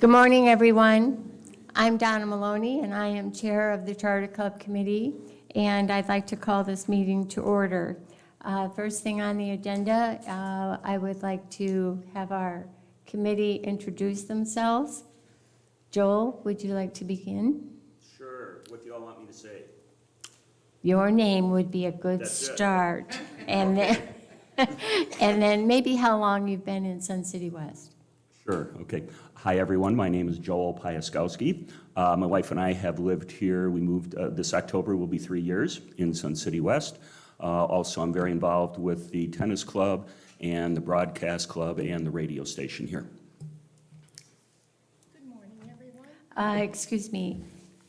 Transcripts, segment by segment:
Good morning, everyone. I'm Donna Maloney, and I am Chair of the Charter Club Committee, and I'd like to call this meeting to order. First thing on the agenda, I would like to have our committee introduce themselves. Joel, would you like to begin? Sure. What do you all want me to say? Your name would be a good That's start. And then, and then maybe how long you've been in Sun City West. Sure. Okay. Hi, everyone. My name is Joel Piaskowski. My wife and I have lived here. We moved this October will be 3 years in Sun City West. Also, I'm very involved with the tennis club and the broadcast club and the radio station here. Good morning, everyone. Excuse me,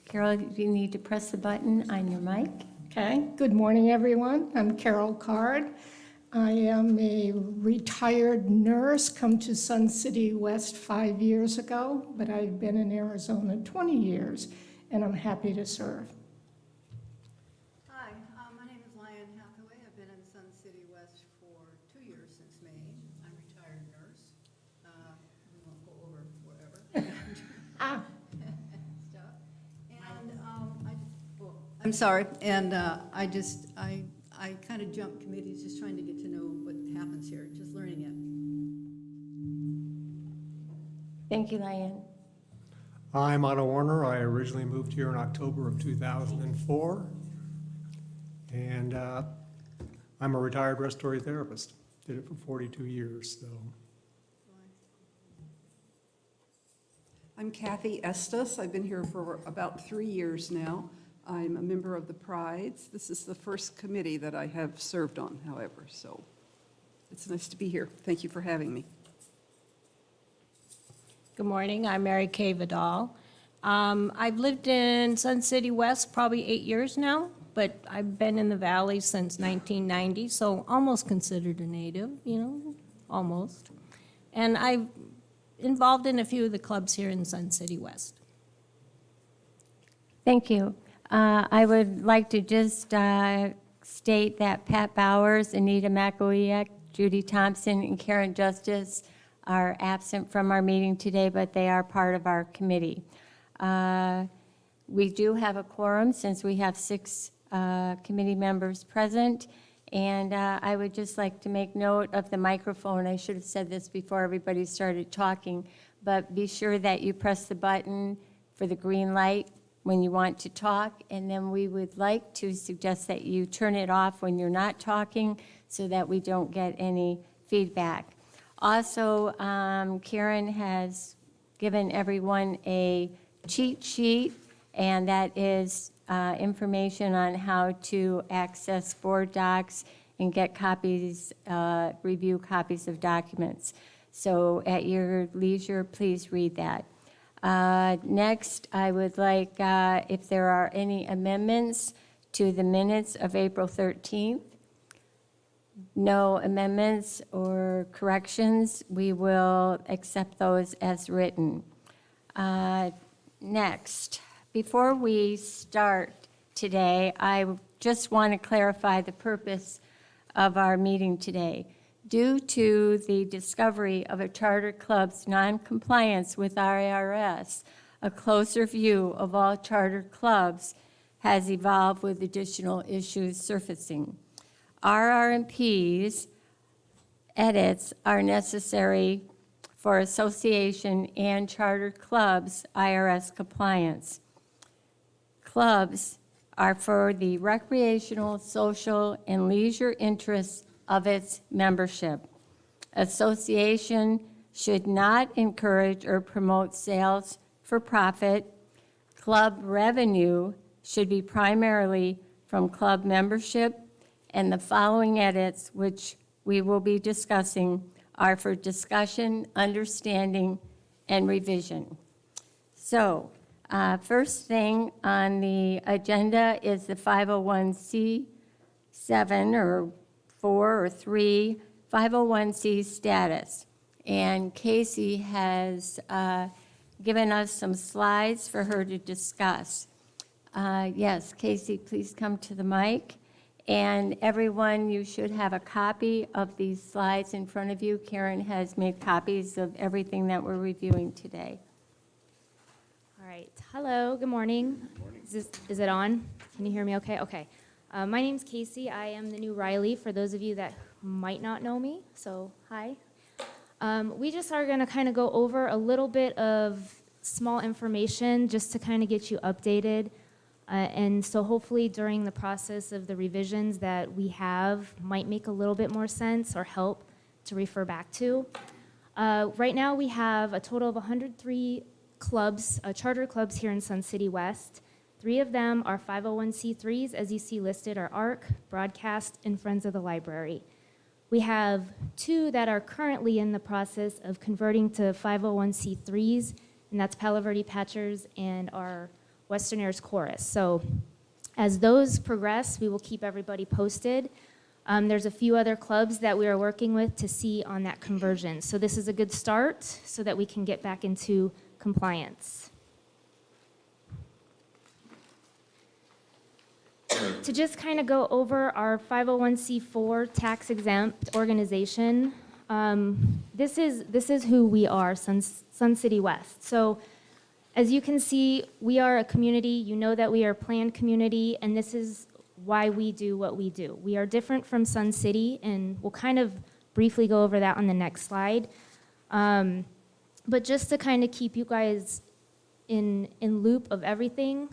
Carol, you need to press the button on your mic. Okay, good morning, everyone. I'm Carol Card. I am a retired nurse, come to Sun City West 5 years ago, but I've been in Arizona 20 years, and I'm happy to serve. Hi, my name is Lyon Hathaway. I've been in Sun City West for 2 years since May. I'm a retired nurse. We won't go over wherever. Stuff. And I'm sorry, and I kind of jump committees just trying to get to know what happens here, just learning it. Thank you, Lyon. I'm Otto Warner. I originally moved here in October of 2004. And I'm a retired respiratory therapist. Did it for 42 years, so. I'm Kathy Estes. I've been here for about 3 years now. I'm a member of the Prides. This is the first committee that I have served on, however, so it's nice to be here. Thank you for having me. Good morning, I'm Mary Kay Vidal. I've lived in Sun City West probably 8 years now, but I've been in the valley since 1990, so almost considered a native, almost. And I'm involved in a few of the clubs here in Sun City West. Thank you. I would like to just state that Pat Bowers, Anita McElweek, Judy Thompson, and Karen Justice are absent from our meeting today, but they are part of our committee. We do have a quorum since we have 6 committee members present, and I would just like to make note of the microphone. I should have said this before everybody started talking, but be sure that you press the button for the green light when you want to talk, and then we would like to suggest that you turn it off when you're not talking so that we don't get any feedback. Also, Karen has given everyone a cheat sheet, and that is information on how to access board docs and get copies, review copies of documents. So at your leisure, please read that. Next, I would like, if there are any amendments to the minutes of April 13th. No amendments or corrections, we will accept those as written. Next, before we start today, I just want to clarify the purpose of our meeting today. Due to the discovery of a charter club's non-compliance with RARS, a closer view of all charter clubs has evolved with additional issues surfacing. RR&Ps edits are necessary for association and charter clubs' IRS compliance. Clubs are for the recreational, social, and leisure interests of its membership. Association should not encourage or promote sales for profit. Club revenue should be primarily from club membership, and the following edits, which we will be discussing, are for discussion, understanding, and revision. So, first thing on the agenda is the 501c7 or 4 or 3 501c status. And Casey has given us some slides for her to discuss. Yes, Casey, please come to the mic. And everyone, you should have a copy of these slides in front of you. Karen has made copies of everything that we're reviewing today. right. Hello, good morning. Is it on? Can you hear me okay? Okay. My name's Casey. I am the new Riley for those of you that might not know me. So, hi. We just are going to kind of go over a little bit of small information just to kind of get you updated. And so hopefully during the process of the revisions that we have might make a little bit more sense or help to refer back to. Right now we have a total of 103 clubs, charter clubs here in Sun City West. 3 of them are 501c3s, as you see listed are ARC, Broadcast, and Friends of the Library. We have 2 that are currently in the process of converting to 501c3s, and that's Palo Verde Patchers and our Western Airs Chorus. So as those progress, we will keep everybody posted. There's a few other clubs that we are working with to see on that conversion. So this is a good start so that we can get back into compliance. To just kind of go over our 501c4 tax exempt organization, this is who we are, Sun City West. So as you can see, we are a community. You know that we are a planned community, and this is why we do what we do. We are different from Sun City, and we'll kind of briefly go over that on the next slide. But just to kind of keep you guys in loop of everything,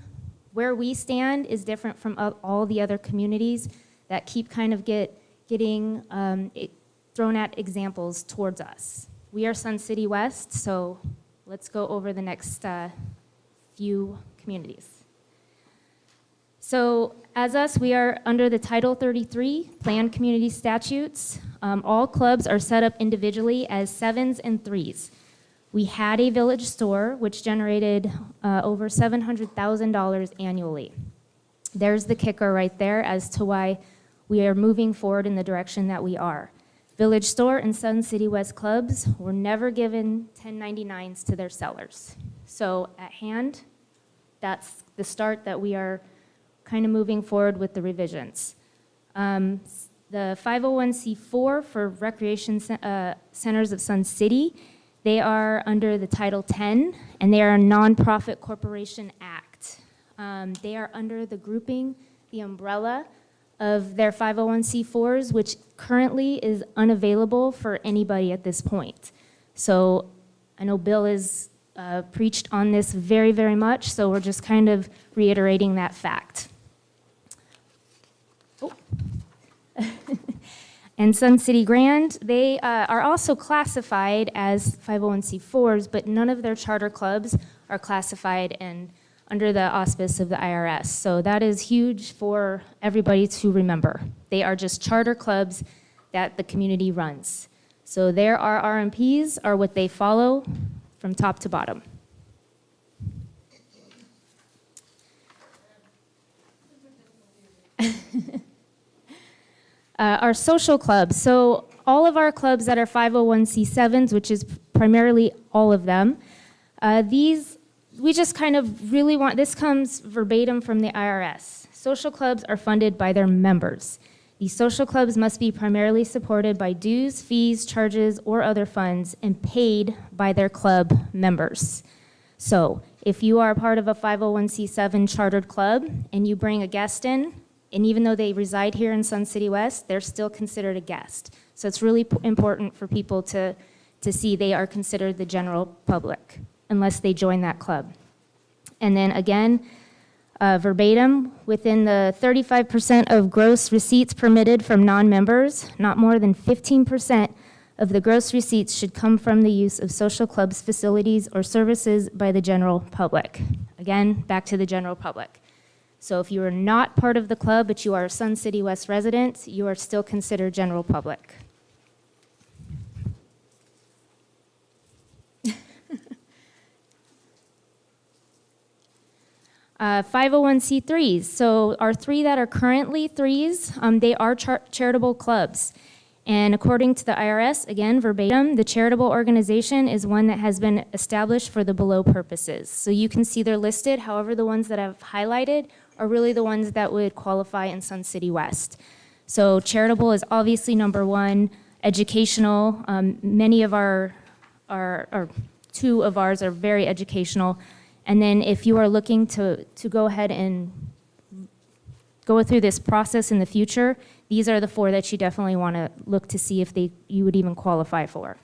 where we stand is different from all the other communities that keep kind of getting thrown at examples towards us. We are Sun City West, so let's go over the next few communities. So as us, we are under the Title 33 Planned Community Statutes. All clubs are set up individually as 7s and 3s. We had a village store, which generated over $700,000 annually. There's the kicker right there as to why we are moving forward in the direction that we are. Village Store and Sun City West clubs were never given 1099s to their sellers. So at hand, that's the start that we are kind of moving forward with the revisions. The 501c4 for recreation centers of Sun City, they are under the Title 10, and they are a nonprofit corporation act. They are under the grouping, the umbrella of their 501c4s, which currently is unavailable for anybody at this point. So I know Bill has preached on this very, very much, so we're just kind of reiterating that fact. Oh. And Sun City Grand, they are also classified as 501c4s, but none of their charter clubs are classified under the auspice of the IRS. So that is huge for everybody to remember. They are just charter clubs that the community runs. So their RR&Ps are what they follow from top to bottom. Our social clubs. So all of our clubs that are 501c7s, which is primarily all of them, we just kind of really want, this comes verbatim from the IRS. Social clubs are funded by their members. These social clubs must be primarily supported by dues, fees, charges, or other funds, and paid by their club members. So if you are part of a 501c7 chartered club and you bring a guest in, and even though they reside here in Sun City West, they're still considered a guest. So it's really important for people to see they are considered the general public unless they join that club. And then again, verbatim, within the 35% of gross receipts permitted from non-members, not more than 15% of the gross receipts should come from the use of social clubs, facilities, or services by the general public. Again, back to the general public. So if you are not part of the club, but you are a Sun City West resident, you are still considered general public. 501c3s. So our 3 that are currently 3s, they are charitable clubs. And according to the IRS, again, verbatim, the charitable organization is one that has been established for the below purposes. So you can see they're listed. However, the ones that I've highlighted are really the ones that would qualify in Sun City West. So charitable is obviously number 1. Educational, many of or 2 of ours are very educational. And then if you are looking to go ahead and go through this process in the future, these are the 4 that you definitely want to look to see if you would even qualify for.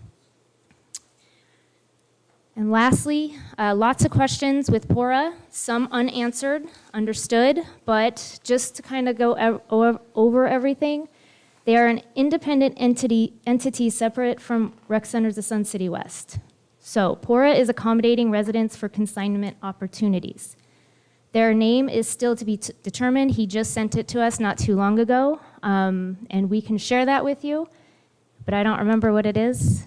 And lastly, lots of questions with PORA, some unanswered, understood, but just to kind of go over everything, they are an independent entity separate from Rec Centers of Sun City West. So PORA is accommodating residents for consignment opportunities. Their name is still to be determined. He just sent it to us not too long ago, and we can share that with you, but I don't remember what it is.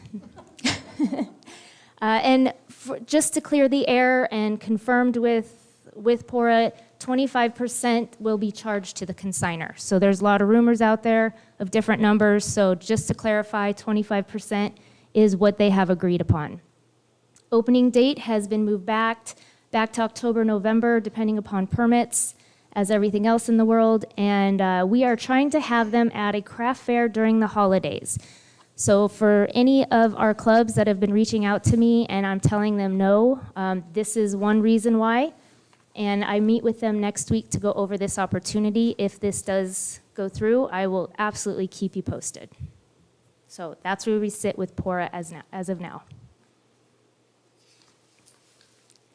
And just to clear the air and confirmed with PORA, 25% will be charged to the consignor. So there's a lot of rumors out there of different numbers, so just to clarify, 25% is what they have agreed upon. Opening date has been moved back to October, November, depending upon permits, as everything else in the world, and we are trying to have them at a craft fair during the holidays. So for any of our clubs that have been reaching out to me and I'm telling them no, this is one reason why. And I meet with them next week to go over this opportunity. If this does go through, I will absolutely keep you posted. So that's where we sit with PORA as of now.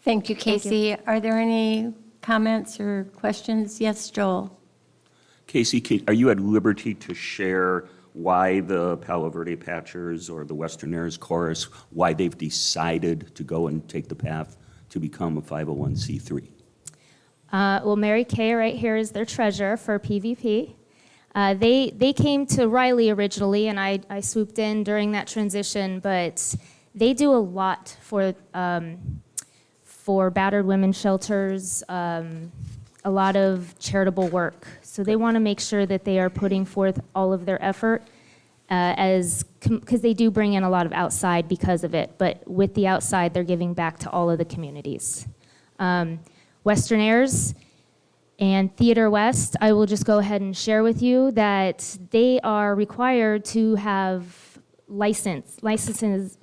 Thank you, Thank you. Casey. Are there any comments or questions? Yes, Joel? Casey, are you at liberty to share why the Palo Verde Patchers or the Western Airs Chorus, why they've decided to go and take the path to become a 501c3? Well, Mary Kay right here is their treasurer for PVP. They came to Riley originally, and I swooped in during that transition, but they do a lot for battered women's shelters, a lot of charitable work. So they want to make sure that they are putting forth all of their effort because they do bring in a lot of outside because of it, but with the outside, they're giving back to all of the communities. Western Airs and Theater West, I will just go ahead and share with you that they are required to have licenses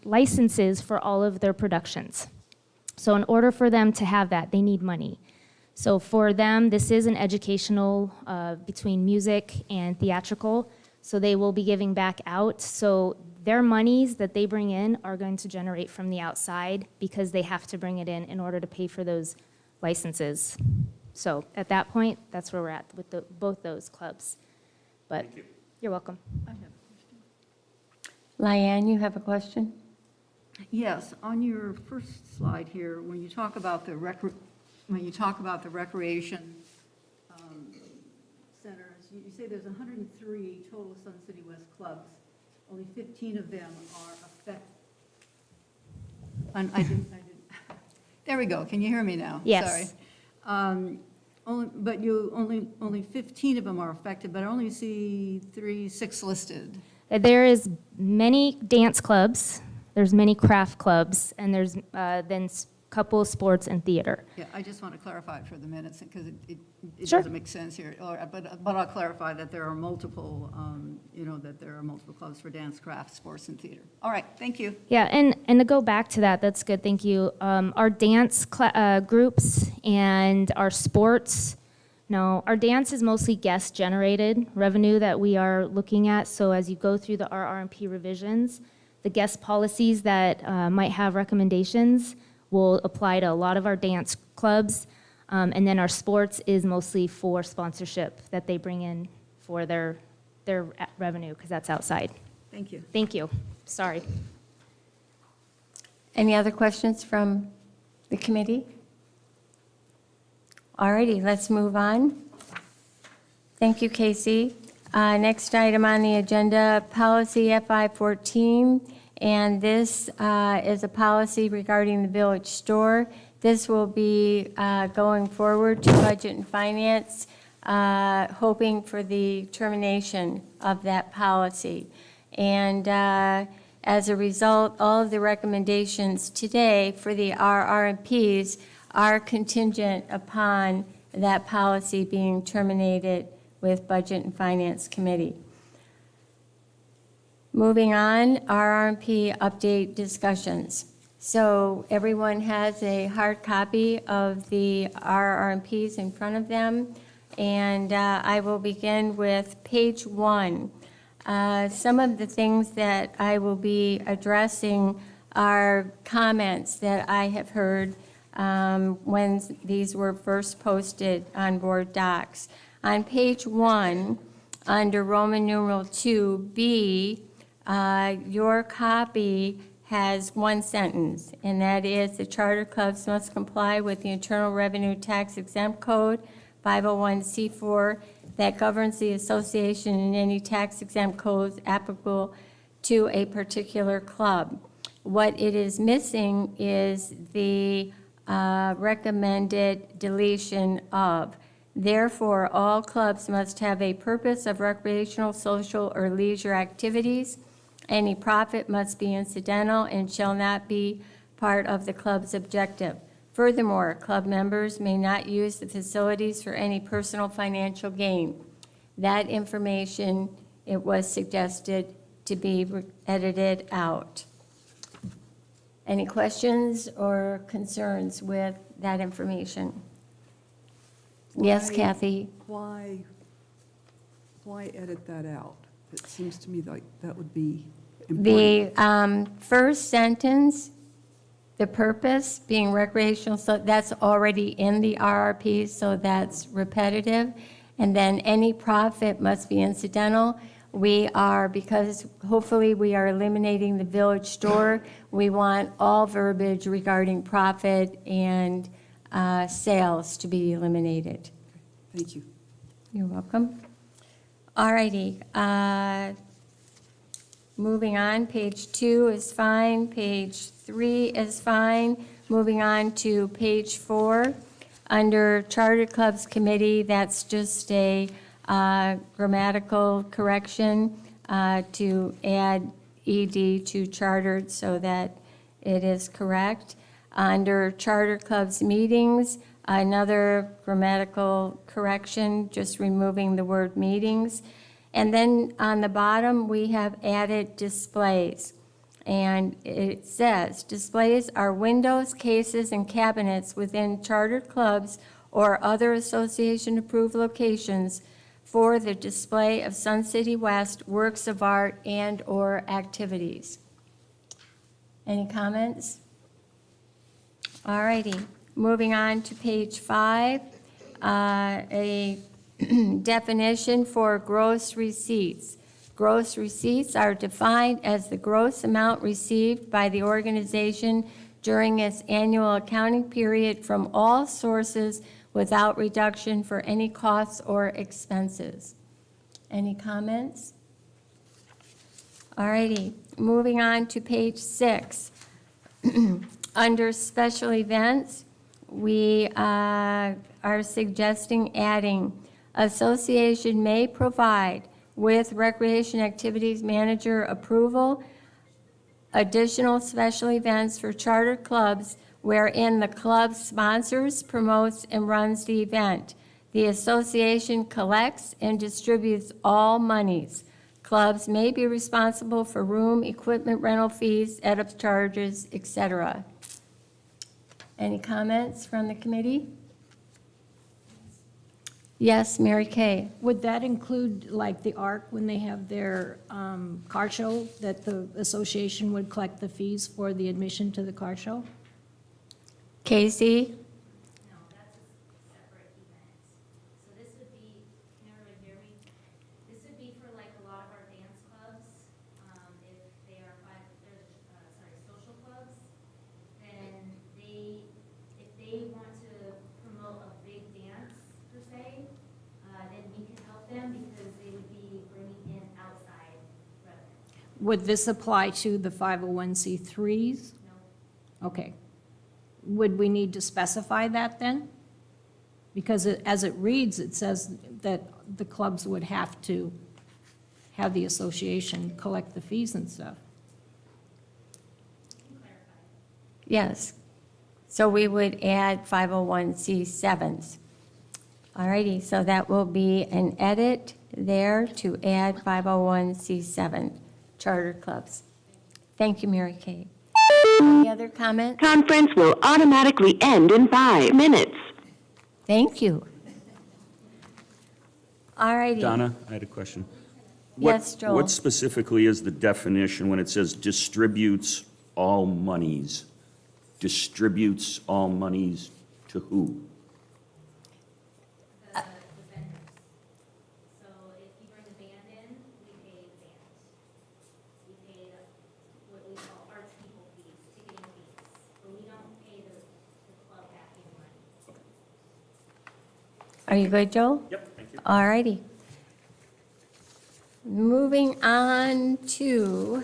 for all of their productions. So in order for them to have that, they need money. So for them, this is an educational between music and theatrical, so they will be giving back out. So their monies that they bring in are going to generate from the outside because they have to bring it in order to pay for those licenses. So at that point, that's where we're at with both those clubs. But Thank you. You're welcome. I have a question. Lyanne, you have a question? Yes, on your first slide here, when you talk about the recreation centers, you say there's 103 total Sun City West clubs. Only 15 of them are affected. I didn't. There we go. Can you hear me now? Yes. Sorry. Only 15 of them are affected, but I only see 6 listed. There is many dance clubs, there's many craft clubs, and there's then couple sports and theater. Yeah, I just want to clarify it for the minutes, because it Sure. doesn't make sense here. But I'll clarify that there are multiple, clubs for dance, craft, sports, and theater. All right, thank you. Yeah, and to go back to that, that's good, thank you. Our dance groups and our sports, no, our dance is mostly guest-generated revenue that we are looking at. So as you go through the RR&P revisions, the guest policies that might have recommendations will apply to a lot of our dance clubs. And then our sports is mostly for sponsorship that they bring in for their revenue, because that's outside. Thank you. Thank you. Sorry. Any other questions from the committee? All righty, let's move on. Thank you, Casey. Next item on the agenda, policy FI14, and this is a policy regarding the village store. This will be going forward to Budget and Finance, hoping for the termination of that policy. And as a result, all of the recommendations today for the RR&Ps are contingent upon that policy being terminated with Budget and Finance Committee. Moving on, RR&P update discussions. So everyone has a hard copy of the RR&Ps in front of them, and I will begin with page 1. Some of the things that I will be addressing are comments that I have heard when these were first posted on board docs. On page 1, under Roman numeral 2B, your copy has one sentence, and that is the charter clubs must comply with the Internal Revenue Tax Exempt Code 501c4 that governs the association and any tax exempt codes applicable to a particular club. What it is missing is the recommended deletion of. Therefore, all clubs must have a purpose of recreational, social, or leisure activities. Any profit must be incidental and shall not be part of the club's objective. Furthermore, club members may not use the facilities for any personal financial gain. That information, it was suggested to be edited out. Any questions or concerns with that information? Yes, Why- Kathy? Why edit that out? It seems to me like that would be important. The first sentence, the purpose being recreational, so that's already in the RRP, so that's repetitive. And then any profit must be incidental. We are, because hopefully we are eliminating the village store, we want all verbiage regarding profit and sales to be eliminated. Thank you. You're welcome. All righty. Moving on, page 2 is fine, page 3 is fine. Moving on to page 4, under Charter Clubs Committee, that's just a grammatical correction to add ED to chartered so that it is correct. Under Charter Clubs Meetings, another grammatical correction, just removing the word meetings. And then on the bottom, we have added displays. And it says, displays are windows, cases, and cabinets within chartered clubs or other association-approved locations for the display of Sun City West works of art and/or activities. Any comments? All righty. Moving on to page 5, a definition for gross receipts. Gross receipts are defined as the gross amount received by the organization during its annual accounting period from all sources without reduction for any costs or expenses. Any comments? All righty. Moving on to page 6. Under special events, we are suggesting adding association may provide with recreation activities manager approval additional special events for charter clubs wherein the club sponsors, promotes, and runs the event. The association collects and distributes all monies. Clubs may be responsible for room, equipment rental fees, ed-up charges, etc. Any comments from the committee? Yes, Mary Kay. Would that include, like, the ARC, when they have their car show, that the association would collect the fees for the admission to the car show? Casey? No, that's a separate event. So this would be, can everyone hear me? This would be for like a lot of our dance clubs, if they are social clubs, then if they want to promote a big dance per se, then we can help them because they would be bringing in outside revenue. Would this apply to the 501c3s? No. Okay. Would we need to specify that then? Because as it reads, it says that the clubs would have to have the association collect the fees and stuff. Yes. So we would add 501c7s. All righty, so that will be an edit there to add 501c7 charter clubs. Thank you, Mary Kay. Any other comment? Conference will automatically end in 5 minutes. Thank you. All righty. Donna, I had a question. Yes, Joel. What specifically is the definition when it says distributes all monies? Distributes all monies to who? The vendors. So if you bring a band in, we pay the band. We pay what we call arts people fees, ticketing fees, but we don't pay the club half the money. Are you good, Joel? Yep, thank you. All righty. Moving on to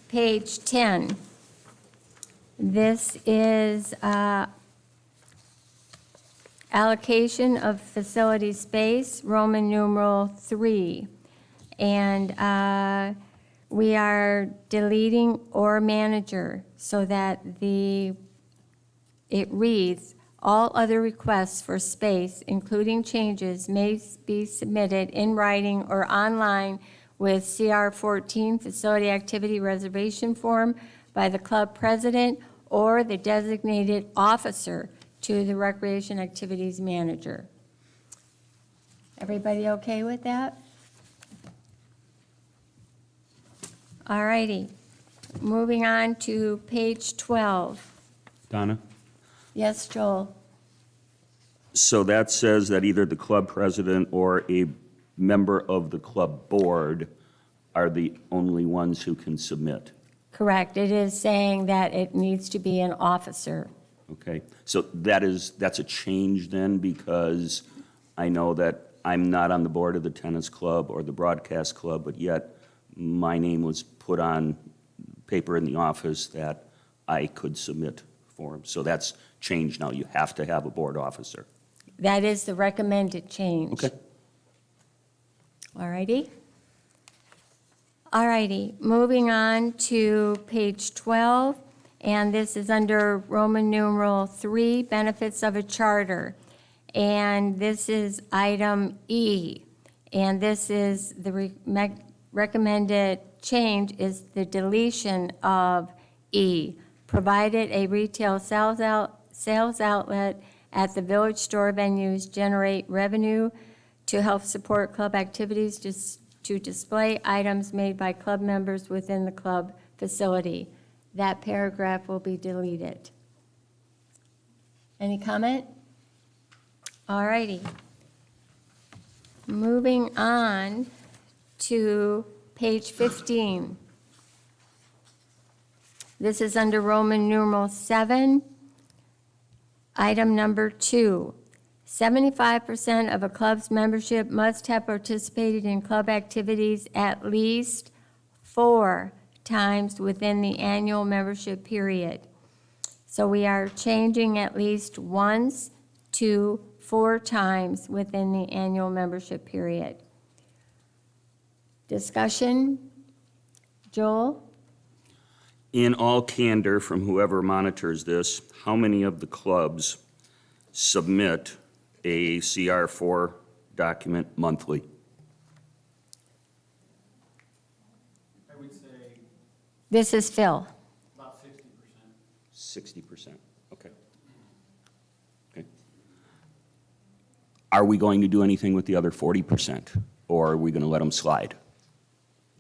page 10. This is allocation of facility space, Roman numeral 3. And we are deleting or manager so that it reads, all other requests for space, including changes, may be submitted in writing or online with CR 14 Facility Activity Reservation Form by the club president or the designated officer to the Recreation Activities Manager. Everybody okay with that? All righty. Moving on to page 12. Donna? Yes, Joel? So that says that either the club president or a member of the club board are the only ones who can submit. Correct. It is saying that it needs to be an officer. Okay, so that's a change then, because I know that I'm not on the board of the tennis club or the broadcast club, but yet my name was put on paper in the office that I could submit forms. So that's changed now. You have to have a board officer. That is the recommended change. Okay. All righty. All righty, moving on to page 12, and this is under Roman numeral 3, benefits of a charter. And this is item E, and this is the recommended change is the deletion of E, provided a retail sales outlet at the village store venues generate revenue to help support club activities to display items made by club members within the club facility. That paragraph will be deleted. Any comment? All righty. Moving on to page 15. This is under Roman numeral 7, item number 2. 75% of a club's membership must have participated in club activities at least 4 times within the annual membership period. So we are changing at least once to 4 times within the annual membership period. Discussion? Joel? In all candor from whoever monitors this, how many of the clubs submit a CR4 document monthly? I would say This is Phil. about 60%. 60%, okay. Okay. Are we going to do anything with the other 40%, or are we going to let them slide?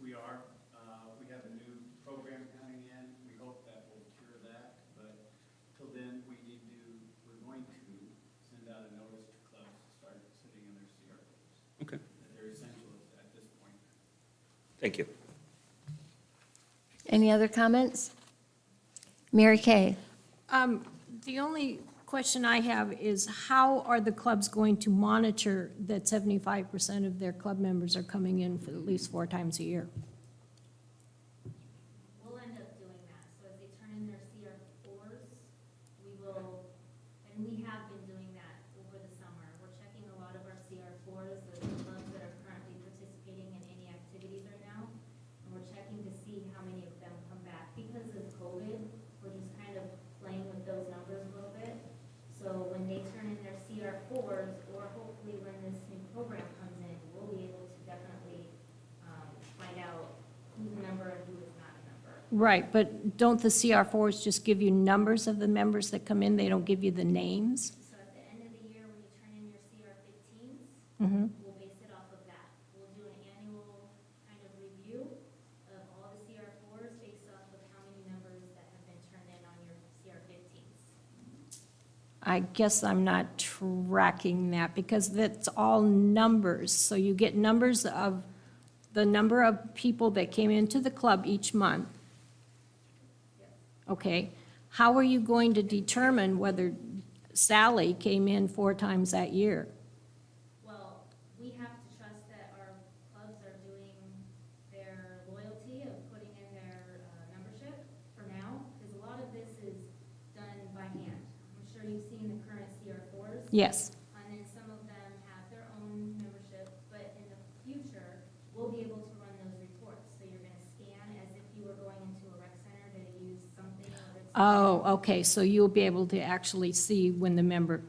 We are. We have a new program coming in. We hope that will cure that. But till then, we're going to send out a notice to clubs to start sitting in their CR. Okay, They're essential at this point. thank you. Any other comments? Mary Kay? The only question I have is how are the clubs going to monitor that 75% of their club members are coming in for at least 4 times a year? We'll end up doing that. So if they turn in their CR4s, we will, and we have been doing that over the summer. We're checking a lot of our CR4s, the clubs that are currently participating in any activities right now. And we're checking to see how many of them come back. Because of COVID, we're just kind of playing with those numbers a little bit. So when they turn in their CR4s, or hopefully when this new program comes in, we'll be able to definitely find out Right, but don't the CR4s just give you numbers of the members that come in? They don't give you the names? So at the end of the year, when you turn in your CR-15s, Mhm. we'll base it off of that. We'll do an annual kind of review of all the CR4s based off of how many members that have been turned in on your CR-15s. I guess I'm not tracking that because that's all numbers. So you get numbers of the number of people that came into the club each month. Okay, how are you going to determine whether Sally came in 4 times that year? Well, we have to trust that our clubs are doing their loyalty of putting in their membership for now, because a lot of this is done by hand. I'm sure you've seen the current CR4s. Yes, And then some of them have their own membership, but in the future, we'll be able to run those reports. So you're gonna scan as if you were going into a rec center to use something. Or it's oh, okay, so you'll be able to actually see when the member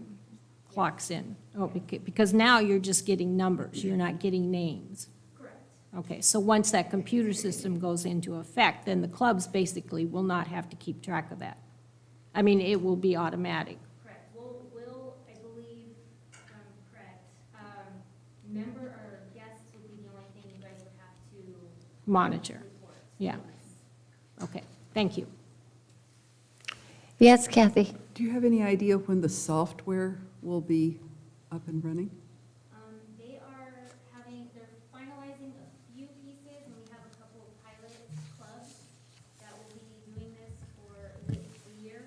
clocks in. Oh, because now you're just getting numbers, you're not getting names. correct. Okay, so once that computer system goes into effect, then the clubs basically will not have to keep track of that. I mean, it will be automatic. Correct. We'll, I believe, if I'm correct, member or guests would be the only thing you guys would have to Monitor, report. yeah. Yes. Okay, thank you. Yes, Kathy? Do you have any idea when the software will be up and running? They are they're finalizing a few pieces, and we have a couple of pilot clubs that will be doing this for a year,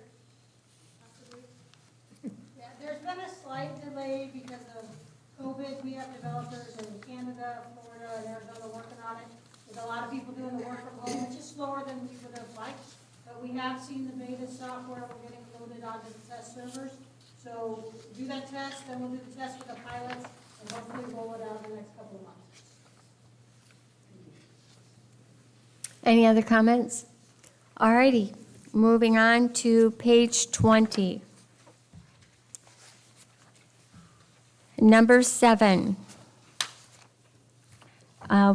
possibly. Yeah, there's been a slight delay because of COVID. We have developers in Canada, Florida, and Arizona working on it, with a lot of people doing the work from home, which is slower than we would have liked. But we have seen the beta software, we're getting loaded onto the test servers. So do that test, then we'll do the test with the pilots, and hopefully roll it out in the next couple of months. Any other comments? All righty, moving on to page 20. Number 7.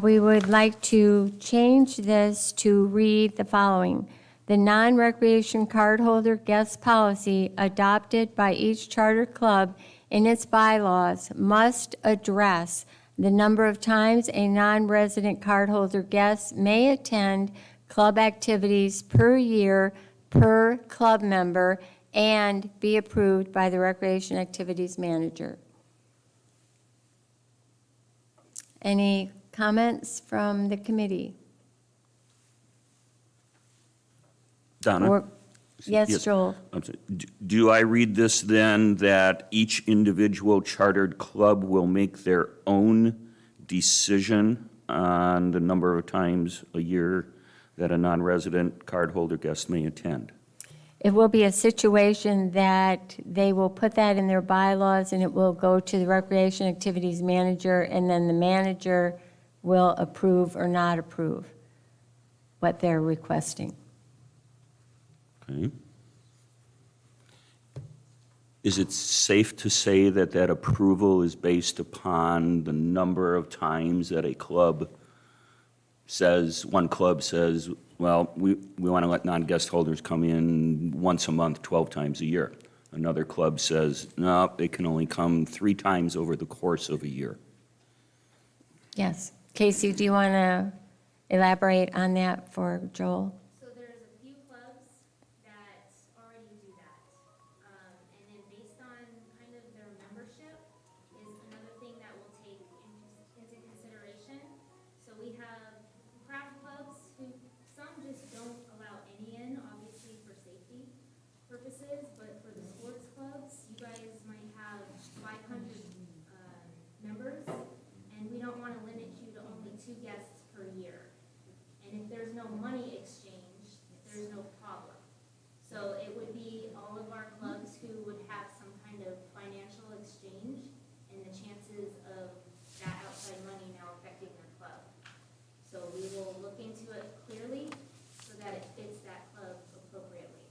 We would like to change this to read the following. The non-recreation cardholder guest policy adopted by each charter club in its bylaws must address the number of times a non-resident cardholder guest may attend club activities per year per club member and be approved by the recreation activities manager. Any comments from the committee? Donna? Or- Yes, Joel? I'm sorry. Do I read this then that each individual chartered club will make their own decision on the number of times a year that a non-resident cardholder guest may attend? It will be a situation that they will put that in their bylaws, and it will go to the recreation activities manager, and then the manager will approve or not approve what they're requesting. Okay. Is it safe to say that that approval is based upon the number of times that a club says, one club says, well, we want to let non-guest holders come in once a month, 12 times a year. Another club says, no, they can only come 3 times over the course of a year. Yes. Casey, do you want to elaborate on that for Joel? So there's a few clubs that already do that. And then based on kind of their membership is another thing that we'll take into consideration. So we have craft clubs who, some just don't allow any in, obviously for safety purposes, but for the sports clubs, you guys might have 500 members, and we don't want to limit you to only 2 guests per year. And if there's no money exchange, there's no problem. So it would be all of our clubs who would have some kind of financial exchange and the chances of that outside money now affecting their club. So we will look into it clearly so that it fits that club appropriately.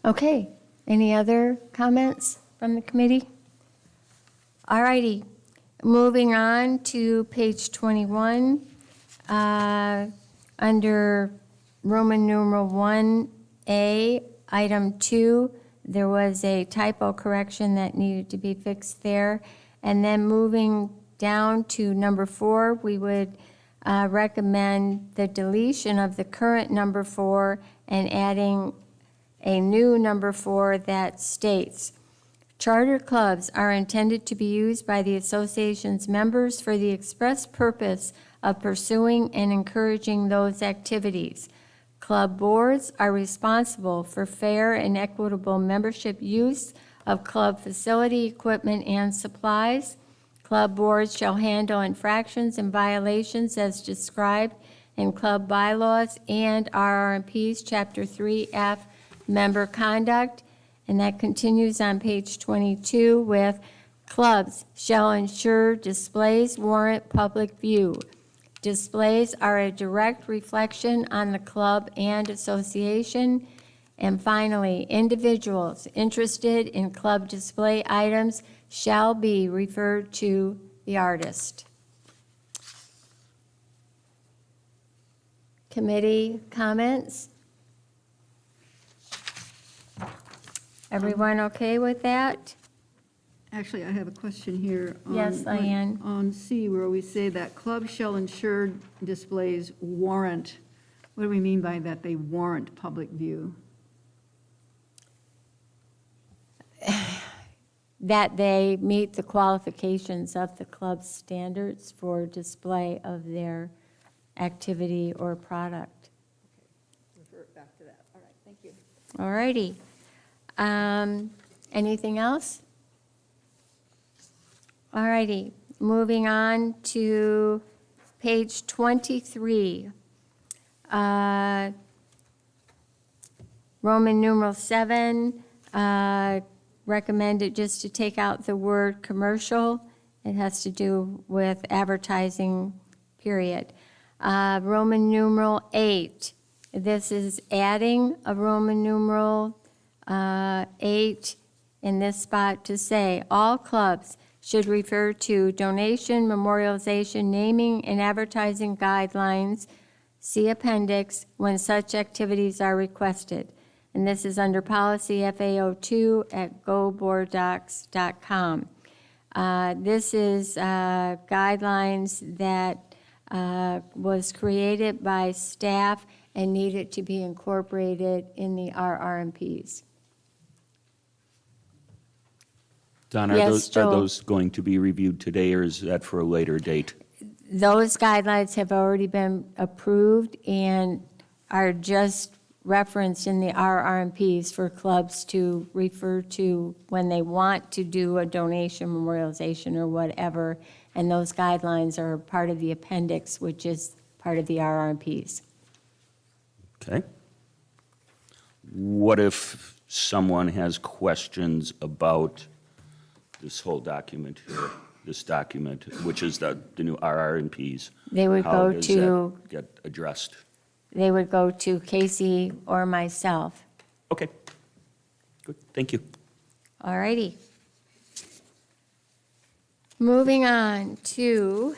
Okay. Any other comments from the committee? All righty. Moving on to page 21. Under Roman numeral 1A, item 2, there was a typo correction that needed to be fixed there. And then moving down to number 4, we would recommend the deletion of the current number 4 and adding a new number 4 that states, charter clubs are intended to be used by the association's members for the express purpose of pursuing and encouraging those activities. Club boards are responsible for fair and equitable membership use of club facility, equipment, and supplies. Club boards shall handle infractions and violations as described in club bylaws and RR&Ps Chapter 3F member conduct. And that continues on page 22 with clubs shall ensure displays warrant public view. Displays are a direct reflection on the club and association. And finally, individuals interested in club display items shall be referred to the artist. Committee comments? Everyone okay with that? Actually, I have a question here. Yes, Diane. On C, where we say that clubs shall ensure displays warrant. What do we mean by that? They warrant public view? That they meet the qualifications of the club's standards for display of their activity or product. Refer back to that. All right, thank you. All righty. Anything else? All righty, moving on to page 23. Roman numeral 7, recommended just to take out the word commercial. It has to do with advertising, period. Roman numeral 8, this is adding a Roman numeral 8 in this spot to say, all clubs should refer to donation, memorialization, naming, and advertising guidelines, see appendix, when such activities are requested. And this is under policy FAO2 at goboarddocs.com. This is guidelines that was created by staff and needed to be incorporated in the RR&Ps. Don, Yes, are Joel. those going to be reviewed today, or is that for a later date? Those guidelines have already been approved and are just referenced in the RR&Ps for clubs to refer to when they want to do a donation, memorialization, or whatever. And those guidelines are part of the appendix, which is part of the RR&Ps. Okay. What if someone has questions about this whole document here, this document, which is the new RR&Ps? They would How go does to, that get addressed? they would go to Casey or myself. Okay. Good, thank you. All righty. Moving on to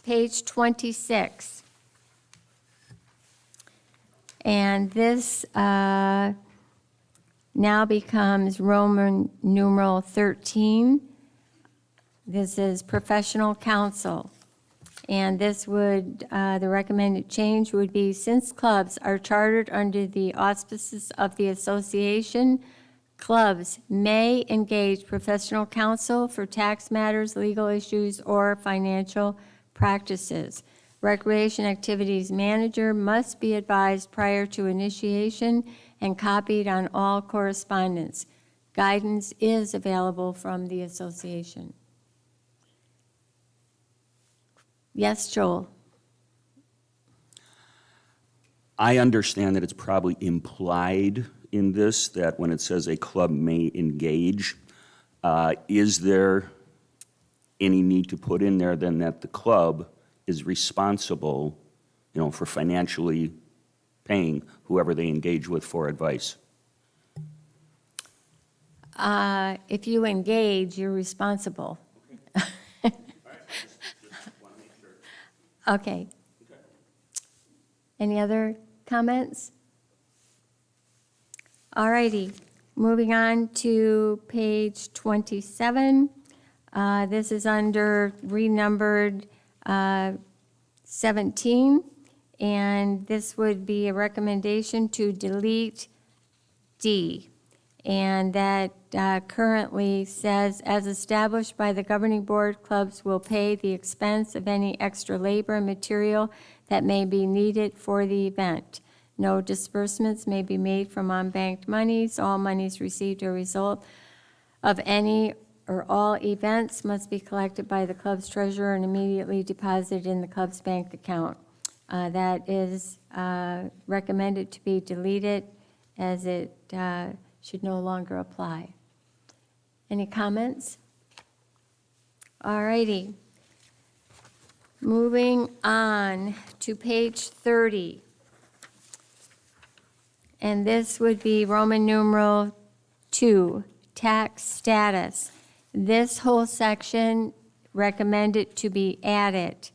page 26. And this now becomes Roman numeral 13. This is professional counsel. And this would, the recommended change would be, since clubs are chartered under the auspices of the association, clubs may engage professional counsel for tax matters, legal issues, or financial practices. Recreation activities manager must be advised prior to initiation and copied on all correspondence. Guidance is available from the association. Yes, Joel? I understand that it's probably implied in this that when it says a club may engage, is there any need to put in there then that the club is responsible, for financially paying whoever they engage with for advice? If you engage, you're responsible. Okay. Any other comments? All righty, moving on to page 27. This is under renumbered 17, and this would be a recommendation to delete D. And that currently says, as established by the governing board, clubs will pay the expense of any extra labor and material that may be needed for the event. No disbursements may be made from unbanked monies. All monies received as a result of any or all events must be collected by the club's treasurer and immediately deposited in the club's bank account. That is recommended to be deleted as it should no longer apply. Any comments? All righty. Moving on to page 30. And this would be Roman numeral 2, tax status. This whole section recommended to be added.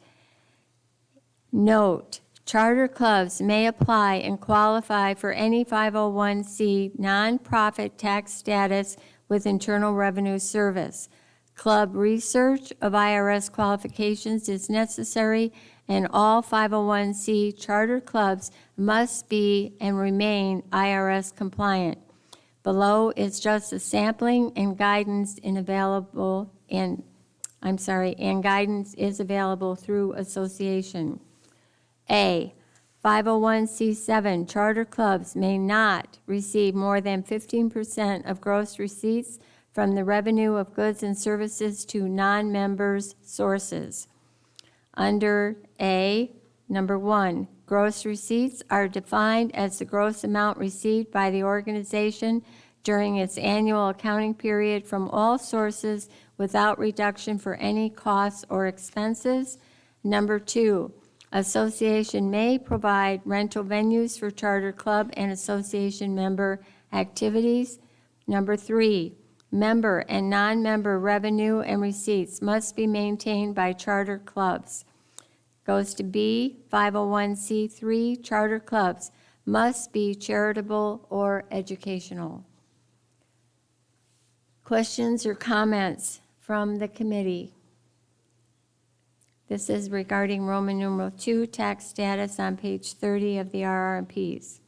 Note, charter clubs may apply and qualify for any 501c nonprofit tax status with Internal Revenue Service. Club research of IRS qualifications is necessary, and all 501c charter clubs must be and remain IRS compliant. Below is just a sampling and guidance and guidance is available through association. A, 501c7 charter clubs may not receive more than 15% of gross receipts from the revenue of goods and services to non-members' sources. Under A, number 1, gross receipts are defined as the gross amount received by the organization during its annual accounting period from all sources without reduction for any costs or expenses. Number 2, association may provide rental venues for charter club and association member activities. Number 3, member and non-member revenue and receipts must be maintained by charter clubs. Goes to B, 501c3 charter clubs must be charitable or educational. Questions or comments from the committee? This is regarding Roman numeral 2, tax status on page 30 of the RR&Ps.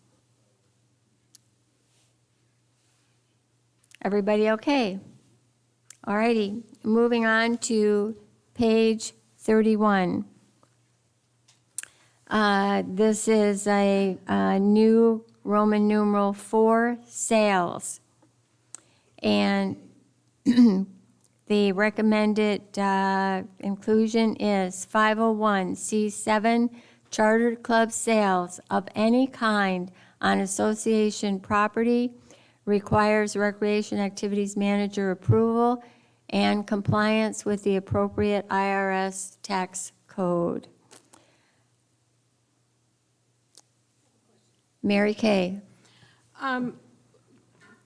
Everybody okay? All righty, moving on to page 31. This is a new Roman numeral 4, sales. And the recommended inclusion is 501c7 chartered club sales of any kind on association property requires recreation activities manager approval and compliance with the appropriate IRS tax code. Mary Kay.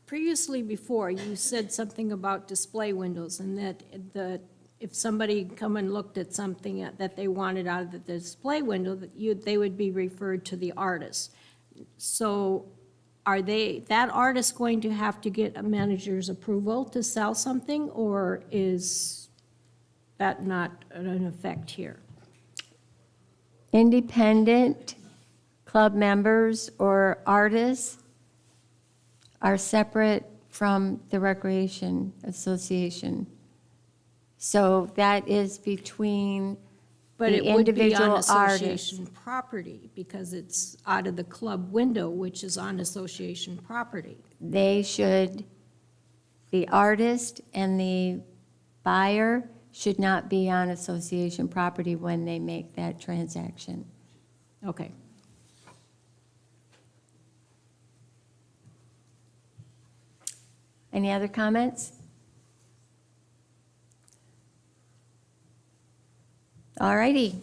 Previously before, you said something about display windows and that if somebody come and looked at something that they wanted out of the display window, that they would be referred to the artist. So are that artist going to have to get a manager's approval to sell something, or is that not an effect here? Independent club members or artists are separate from the Recreation Association. So that is between But the it would be individual on artists. association property because it's out of the club window, which is on association property. The artist and the buyer should not be on association property when they make that transaction. Okay. Any other comments? All righty.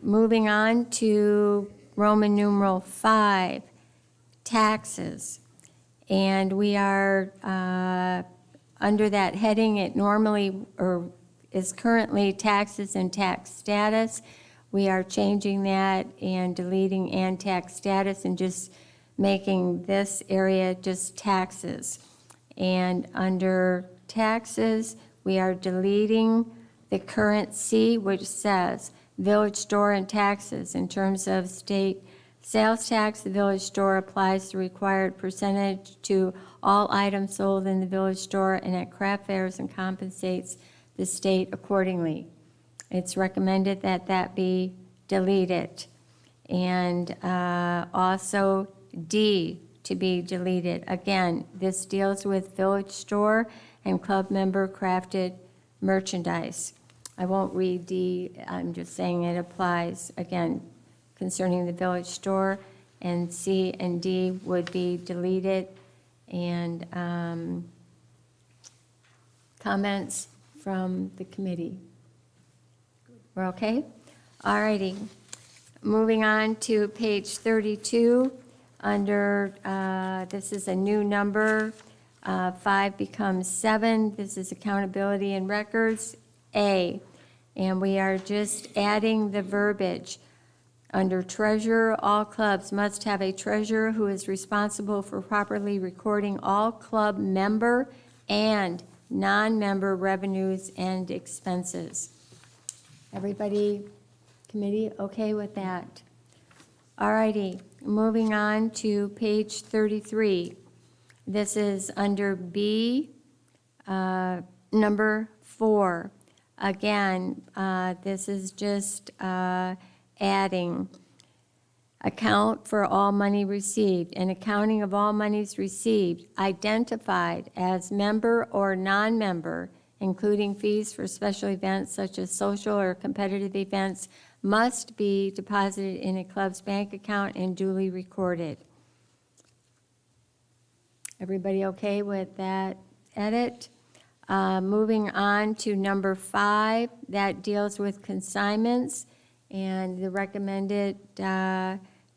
Moving on to Roman numeral 5, taxes. And we are under that heading. It normally is currently taxes and tax status. we are changing that and deleting and tax status and just making this area just taxes. And under taxes, we are deleting the current C, which says village store and taxes. In terms of state sales tax, the village store applies the required percentage to all items sold in the village store and at craft fairs and compensates the state accordingly. It's recommended that that be deleted. And also D to be deleted. Again, this deals with village store and club member crafted merchandise. I won't read D, I'm just saying it applies, again, concerning the village store, and C and D would be deleted. And comments from the committee? We're okay? All righty. Moving on to page 32, under, this is a new number, 5 becomes 7. This is accountability and records, A. And we are just adding the verbiage. Under treasurer, all clubs must have a treasurer who is responsible for properly recording all club member and non-member revenues and expenses. Everybody, committee, okay with that? All righty, moving on to page 33. This is under B, number 4. Again, this is just adding account for all money received. An accounting of all monies received identified as member or non-member, including fees for special events such as social or competitive events, must be deposited in a club's bank account and duly recorded. Everybody okay with that edit? Moving on to number 5, that deals with consignments, and the recommended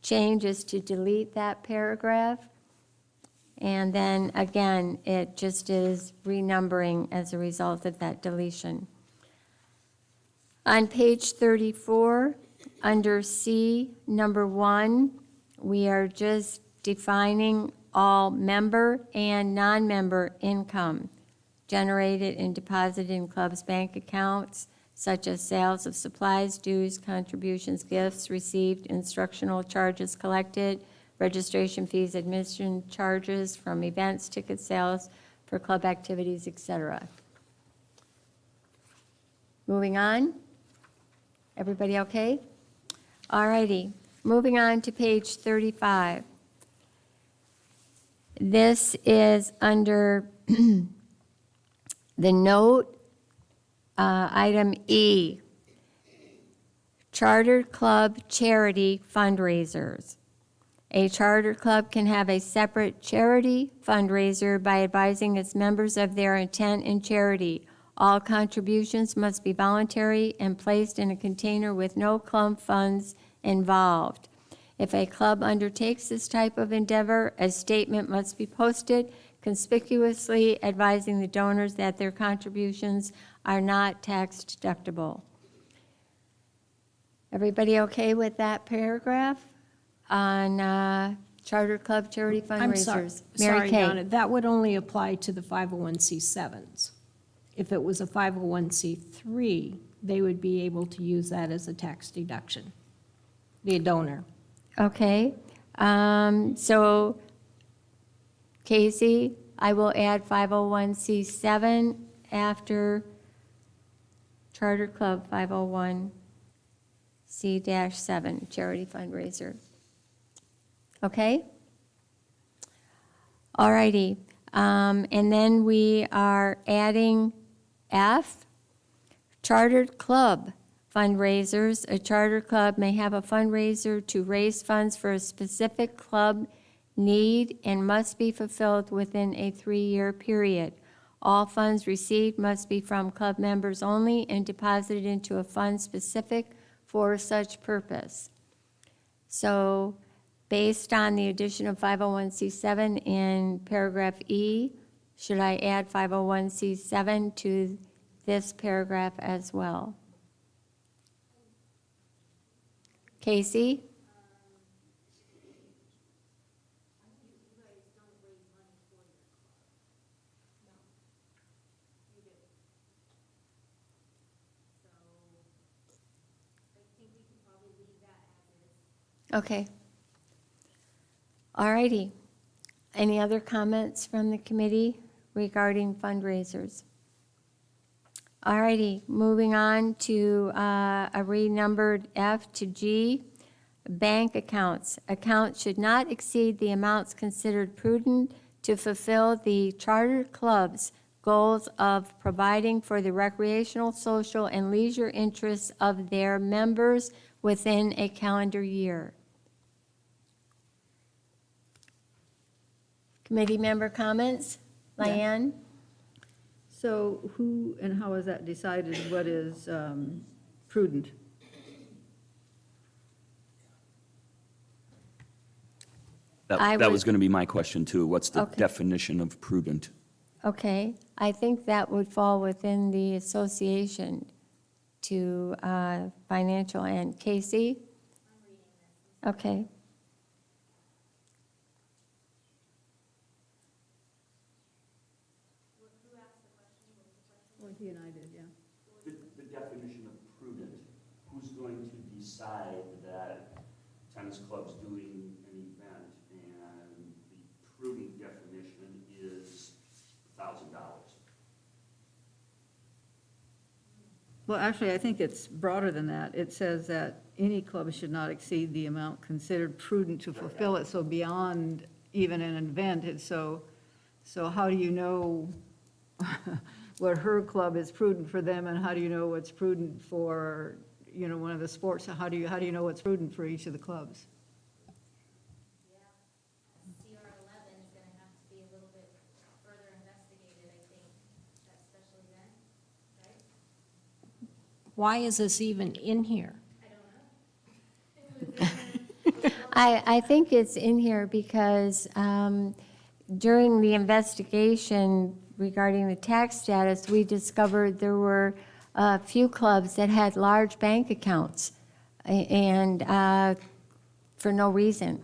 change is to delete that paragraph. And then again, it just is renumbering as a result of that deletion. On page 34, under C, number 1, we are just defining all member and non-member income generated and deposited in club's bank accounts, such as sales of supplies, dues, contributions, gifts received, instructional charges collected, registration fees, admission charges from events, ticket sales for club activities, etc. Moving on. Everybody okay? All righty. Moving on to page 35. This is under the note, item E, Charter Club Charity Fundraisers. A charter club can have a separate charity fundraiser by advising its members of their intent in charity. All contributions must be voluntary and placed in a container with no club funds involved. If a club undertakes this type of endeavor, a statement must be posted conspicuously advising the donors that their contributions are not tax deductible. Everybody okay with that paragraph on Charter Club Charity Fundraisers? I'm sorry, Mary sorry, Kay. Donna, that would only apply to the 501c7s. If it was a 501c3, they would be able to use that as a tax deduction, the donor. Okay, so Casey, I will add 501c7 after Charter Club 501c-7, charity fundraiser. Okay? All righty, and then we are adding F, chartered club fundraisers. A charter club may have a fundraiser to raise funds for a specific club need and must be fulfilled within a 3-year period. All funds received must be from club members only and deposited into a fund specific for such purpose. So based on the addition of 501c7 in paragraph E, should I add 501c7 to this paragraph as well? Casey? Okay. All righty. Any other comments from the committee regarding fundraisers? All righty, moving on to a renumbered F to G, bank accounts. Accounts should not exceed the amounts considered prudent to fulfill the charter club's goals of providing for the recreational, social, and leisure interests of their members within a calendar year. Committee member comments? Diane? So who and how is that decided, what is prudent? I That would- was going to be my question, too. What's the Okay. definition of prudent? Okay, I think that would fall within the association to financial and Casey? Okay. Well, he and I did, yeah. The definition of prudent, who's going to decide that tennis club's doing an event and the prudent definition is $1,000? Well, actually, I think it's broader than that. It says that any club should not exceed the amount considered prudent to fulfill it, so beyond even an event, it's so how do you know what her club is prudent for them, and how do you know what's prudent for, you know, one of the sports? How do you know what's prudent for each of the clubs? CR 11 is going to have to be a little bit further investigated, I think, that special event, right? Why is this even in here? I think it's in here because during the investigation regarding the tax status, we discovered there were a few clubs that had large bank accounts, and for no reason.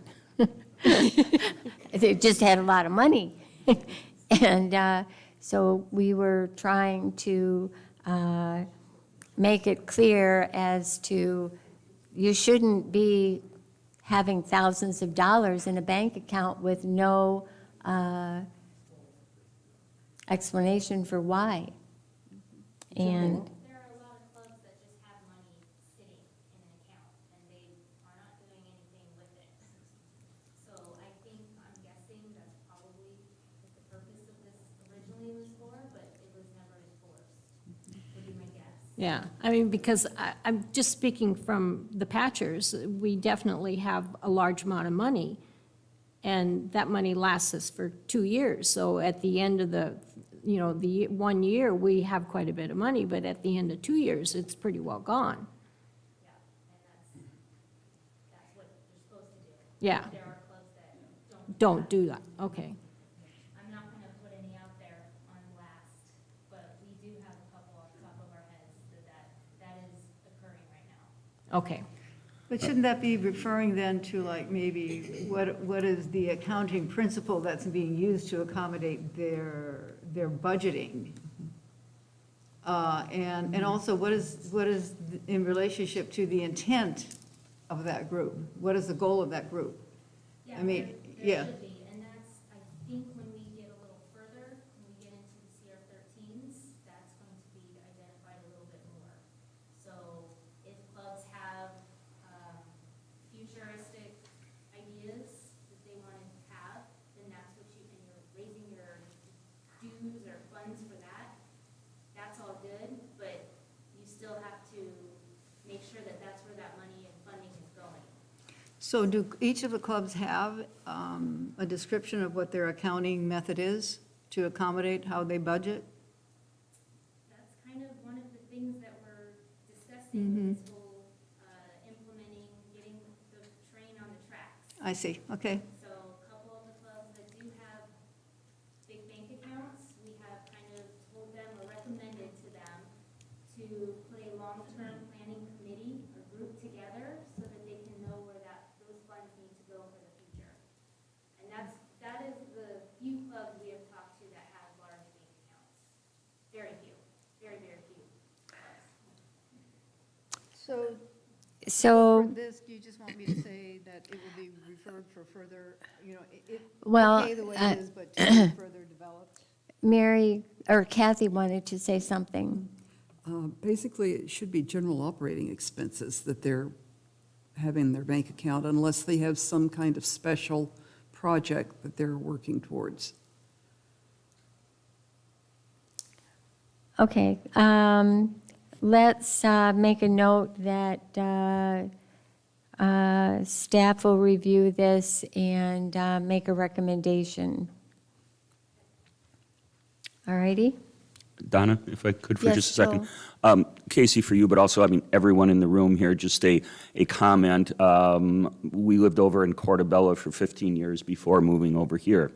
They just had a lot of money. And so we were trying to make it clear as to you shouldn't be having thousands of dollars in a bank account with no explanation for why. And There are a lot of clubs that just have money sitting in an account, and they are not doing anything with it. So I think, I'm guessing that's probably what the purpose of this originally was for, but it was never enforced, would be my guess. Yeah, I mean, because I'm just speaking from the Patchers, we definitely have a large amount of money, and that money lasts us for 2 years. So at the end of the 1 year, we have quite a bit of money, but at the end of 2 years, it's pretty well gone. Yeah, and that's what you're supposed to do. Yeah, There are clubs that don't do that, okay. I'm not gonna put any out there on blast, but we do have a couple off the top of our heads that is occurring right now. Okay, But shouldn't that be referring then to like maybe what is the accounting principle that's being used to accommodate their budgeting? And also what is in relationship to the intent of that group? What is the goal of that group? I mean, yeah. There should be, and that's, I think when we get a little further, when we get into the CR 13s, that's going to be identified a little bit more. So if clubs have futuristic ideas that they want to have, then that's what you, and you're raising your dues or funds for that, that's all good, but you still have to make sure that that's where that money and funding is going. So do each of the clubs have a description of what their accounting method is to accommodate how they budget? That's kind of one of the things that we're discussing with this whole implementing, getting the train on the tracks. I see, okay. So a couple of the clubs that do have big bank accounts, we have kind of told them or recommended to them to put a long-term planning committee or group together so that they can So, For this, do you just want me to say that it will be referred for further, well, okay the way it is, but to be further developed? Mary, or Kathy wanted to say something. Basically, it should be general operating expenses that they're having in their bank account unless they have some kind of special project that they're working towards. Okay, let's make a note that staff will review this and make a recommendation. All righty? Donna, if I could for Yes, just a second. Casey, for you, but also, I mean, everyone in the room here, just a comment. We lived over in Portobello for 15 years before moving over here.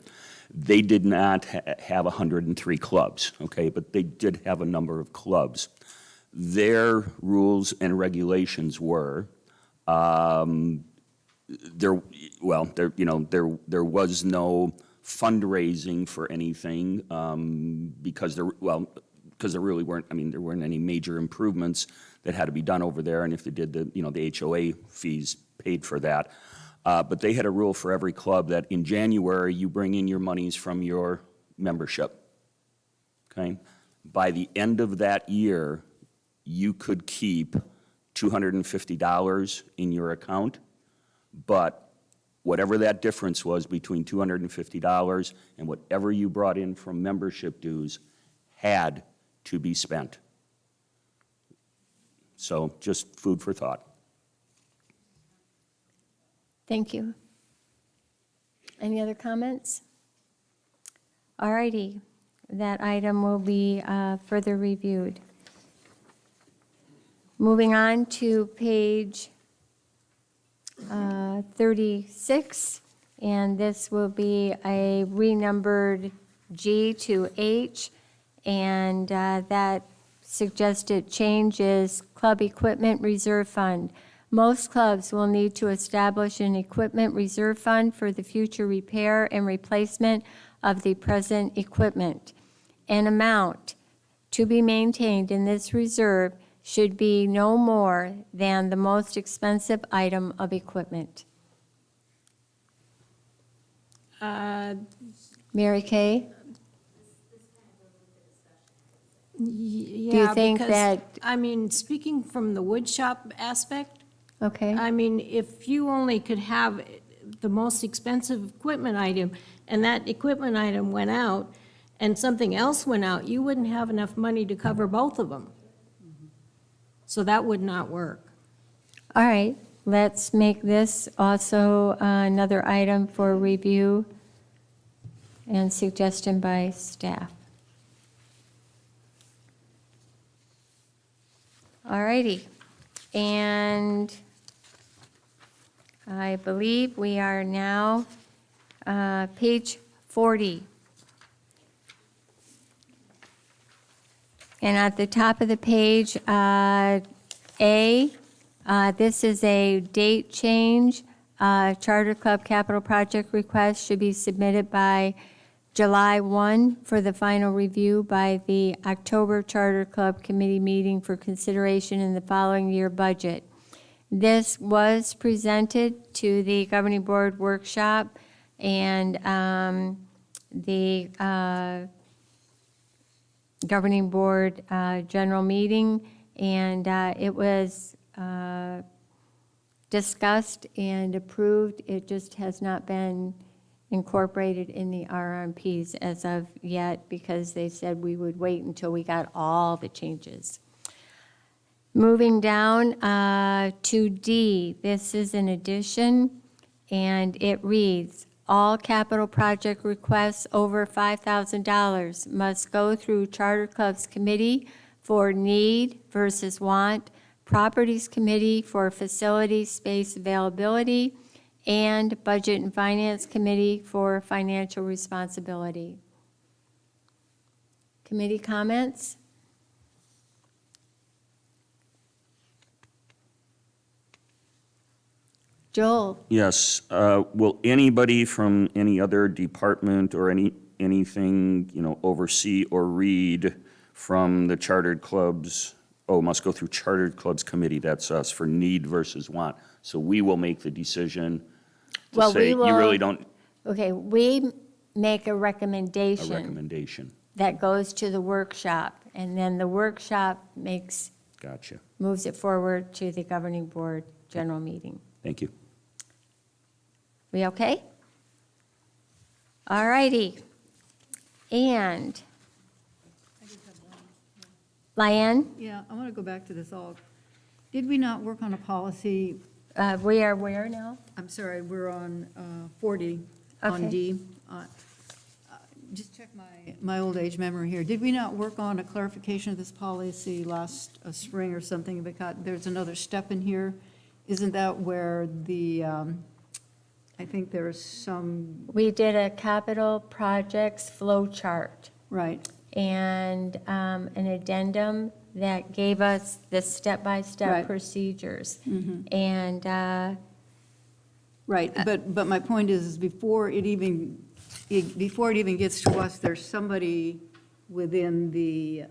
They did not have 103 clubs, okay, but they did have a number of clubs. Their rules and regulations were, there was no fundraising for anything because there really weren't, I mean, there weren't any major improvements that had to be done over there, and if they did, the HOA fees paid for that. But they had a rule for every club that in January, you bring in your monies from your membership, okay? By the end of that year, you could keep $250 in your account, but whatever that difference was between $250 and whatever you brought in from membership dues had to be spent. So just food for thought. Thank you. Any other comments? All righty, that item will be further reviewed. Moving on to page 36, and this will be a renumbered G to H, and that suggested change is Club Equipment Reserve Fund. Most clubs will need to establish an equipment reserve fund for the future repair and replacement of the present equipment. An amount to be maintained in this reserve should be no more than the most expensive item of equipment. Mary Kay? Yeah, think because, that- I mean, speaking from the wood shop aspect, Okay. I mean, if you only could have the most expensive equipment item, and that equipment item went out, and something else went out, you wouldn't have enough money to cover both of them. So that would not work. All right, let's make this also another item for review and suggestion by staff. All righty, and I believe we are now page 40. And at the top of the page, this is a date change. Charter Club capital project request should be submitted by July 1 for the final review by the October Charter Club Committee meeting for consideration in the following year budget. This was presented to the Governing Board workshop and the Governing Board general meeting, and it was discussed and approved. It just has not been incorporated in the RR&Ps as of yet because they said we would wait until we got all the changes. Moving down to D, this is an addition, and it reads, all capital project requests over $5,000 must go through Charter Clubs Committee for Need versus Want, Properties Committee for Facility Space Availability, and Budget and Finance Committee for Financial Responsibility. Committee comments? Joel? Yes. Will anybody from any other department or anything, oversee or read from the chartered clubs Oh, must go through Chartered Clubs Committee, that's us, for need versus want. So we will make the decision to Well, say, we you really will- don't, Okay, we make a a recommendation recommendation. that goes to the workshop, and then the workshop Gotcha. moves it forward to the governing board general meeting. Thank you. We okay? All righty. And, Lyanne, Yeah, I want to go back to this all. Did we not work on a policy? we are where now? I'm sorry, we're on 40, on Okay. D. Just check my old age memory here. Did we not work on a clarification of this policy last spring or something? Because there's another step in here. Isn't that where I think there's some, We did a capital projects flow chart right, and an addendum that gave us the step-by-step Right. procedures. And, right. But my point is before it even gets to us, there's somebody within the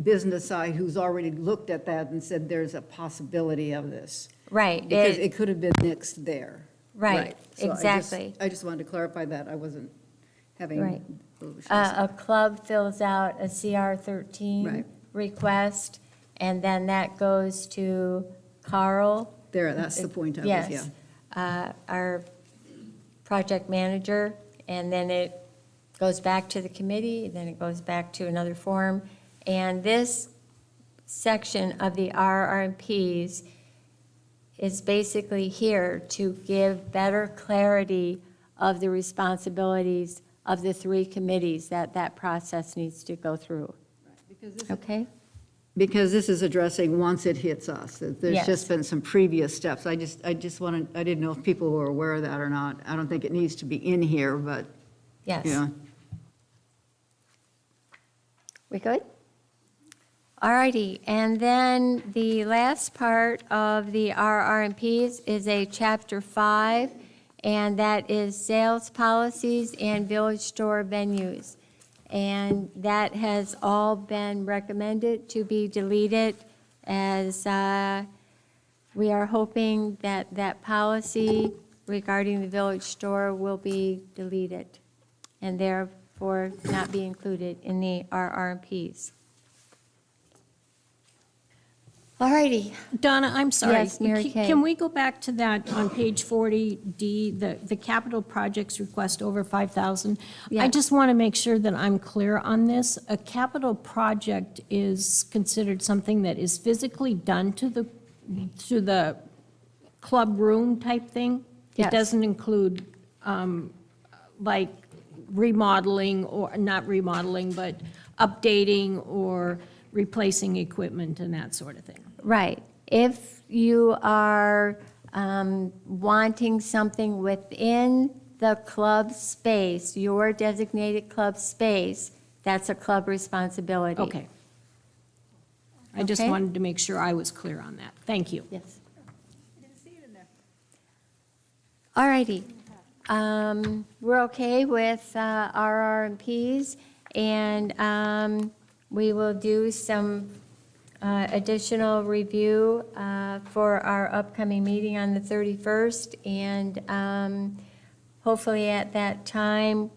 business side who's already looked at that and said there's a possibility of this. right. Because it could have been nixed there. Right, So exactly. I just wanted to clarify that. I wasn't having Right. illusions. A club fills out a CR 13 Right. request, and then that goes to Carl. There, that's the point of it, yeah. Yes, our project manager, and then it goes back to the committee, then it goes back to another forum. And this section of the RR&Ps is basically here to give better clarity of the responsibilities of the three committees that process needs to go through. Okay? Because this is addressing once it hits us. There's Yes. just been some previous steps. I just wanted, I didn't know if people were aware of that or not. I don't think it needs to be in here, but, Yes. yeah. We good? All righty, and then the last part of the RR&Ps is a Chapter 5, and that is sales policies and village store venues. And that has all been recommended to be deleted, as we are hoping that that policy regarding the village store will be deleted, and therefore not be included in the RR&Ps. All righty. Donna, I'm sorry. Yes, Mary Kay. Can we go back to that on page 40D, the capital projects request over 5,000? I Yes. just want to make sure that I'm clear on this. A capital project is considered something that is physically done to the club room type thing? Yes. It doesn't include, like remodeling, or not remodeling, but updating or replacing equipment and that sort of thing? Right. If you are wanting something within the club space, your designated club space, that's a club responsibility. Okay. I just Okay. wanted to make sure I was clear on that. Thank you. Yes. All righty. We're okay with RR&Ps, and we will do some additional review for our upcoming meeting on the 31st, and hopefully at that time,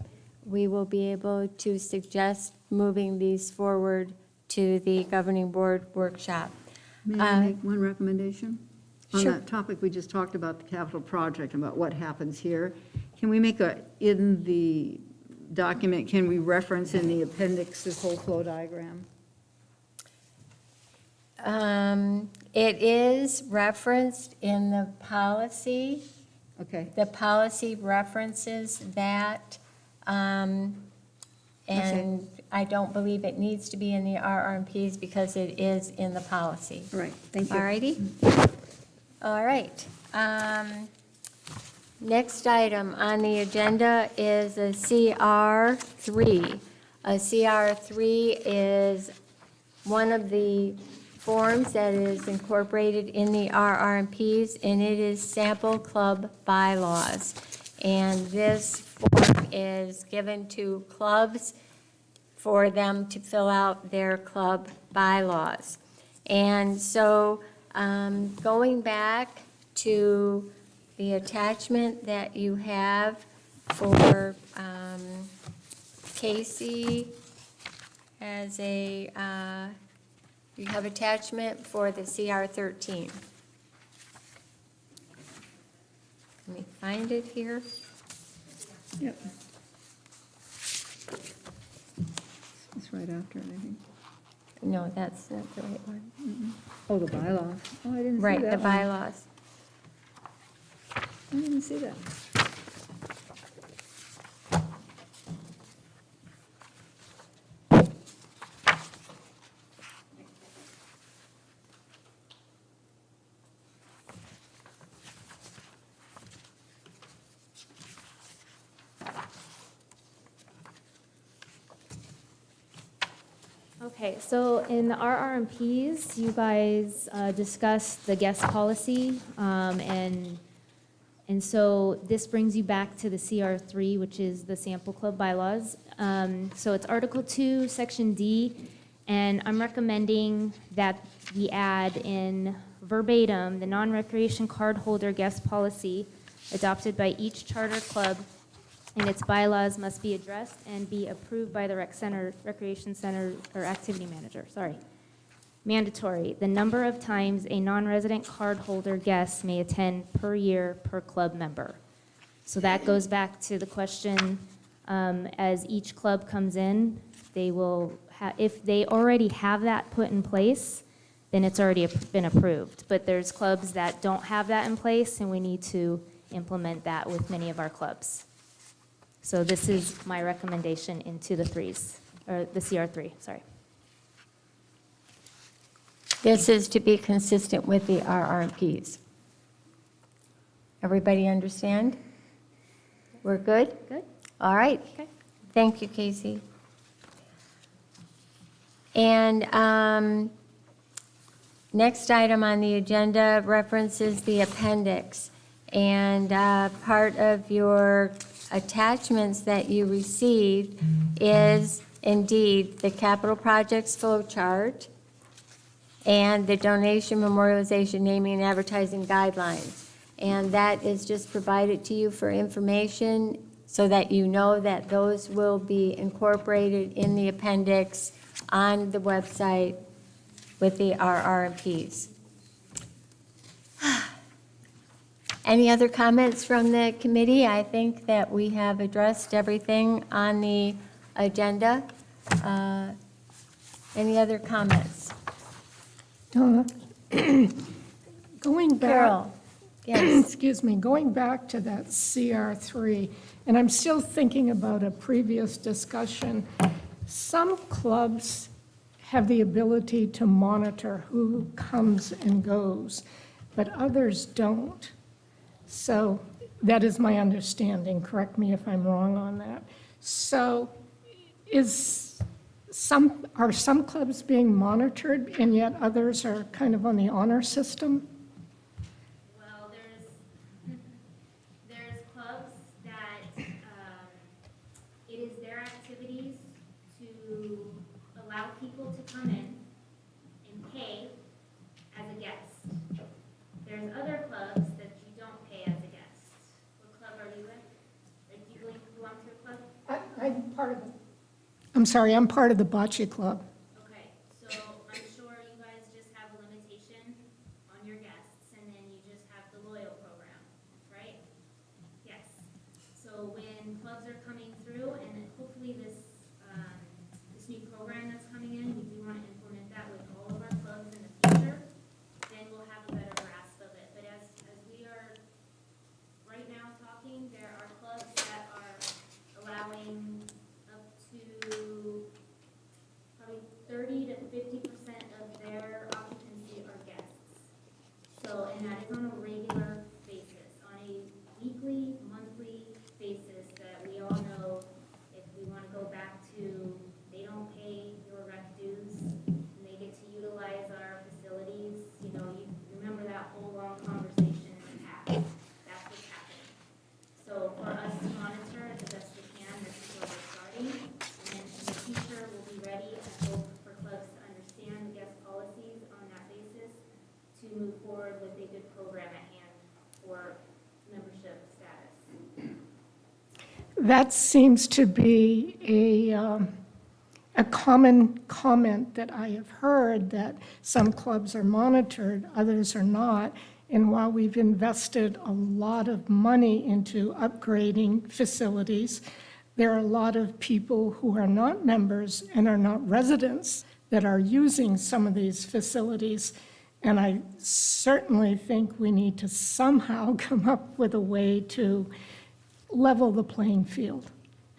we will be able to suggest moving these forward to the governing board workshop. May I make one recommendation? On Sure. that topic, we just talked about the capital project, about what happens here. Can we make in the document, can we reference in the appendix this whole flow diagram? It is referenced in the policy. Okay, The policy references that, and I don't believe it needs to be in the RR&Ps because it is in the policy. all right, thank you. All righty? All right. Next item on the agenda is a CR3. A CR3 is one of the forms that is incorporated in the RR&Ps, and it is sample club bylaws. And this form is given to clubs for them to fill out their club bylaws. And so going back to the attachment that you have for Casey as a, you have attachment for the CR 13. Let me find it here. Yep. It's right after it, I think. No, that's not the right one. Oh, the bylaws. Oh, I didn't see that Right, the one. bylaws. I didn't see that. Okay, so in the RR&Ps, you guys discussed the guest policy, and so this brings you back to the CR3, which is the sample club bylaws. So it's Article 2, Section D, and I'm recommending that we add in verbatim the non-recreation card holder guest policy adopted by each charter club, and its bylaws must be addressed and be approved by the recreation center, or activity manager, sorry. Mandatory, the number of times a non-resident cardholder guest may attend per year per club member. So that goes back to the question, as each club comes in, they will, if they already have that put in place, then it's already been approved. But there's clubs that don't have that in place, and we need to implement that with many of our clubs. So this is my recommendation into the threes, or the CR3, sorry. This is to be consistent with the RR&Ps. Everybody understand? We're good? Good? All right. Okay. Thank you, Casey. And next item on the agenda references the appendix. And part of your attachments that you received is indeed the capital projects flow chart and the donation, memorialization, naming, and advertising guidelines. And that is just provided to you for information so that you know that those will be incorporated in the appendix on the website with the RR&Ps. Any other comments from the committee? I think that we have addressed everything on the agenda. Any other comments? Donna, going back. Carol? Yes. Excuse me, going back to that CR3, and I'm still thinking about a previous discussion. Some clubs have the ability to monitor who comes and goes, but others don't. So that is my understanding. Correct me if I'm wrong on that. So are some clubs being monitored and yet others are kind of on the honor system? Well, there's clubs that it is their activities to allow people to come in and pay as a guest. There's other clubs that you don't pay as a guest. What club are you with? Like, do you belong to a club? I'm part of I'm sorry, I'm part of the Bocce Club. Okay, so I'm sure you guys just have a limitation on your guests, and then you just have the loyal program, right? Yes. So when clubs are coming through, and hopefully this new program that's coming in, we do want to implement that with all of our clubs in the future, then we'll have a better grasp of it. But as we are right now talking, there are clubs that are allowing up to probably 30 to 50% of their occupancy are guests. So, and that is on a regular basis, on a weekly, monthly basis, that we all know if we want to go back That seems to be a common comment that I have heard, that some clubs are monitored, others are not. And while we've invested a lot of money into upgrading facilities, there are a lot of people who are not members and are not residents that are using some of these facilities. And I certainly think we need to somehow come up with a way to level the playing field.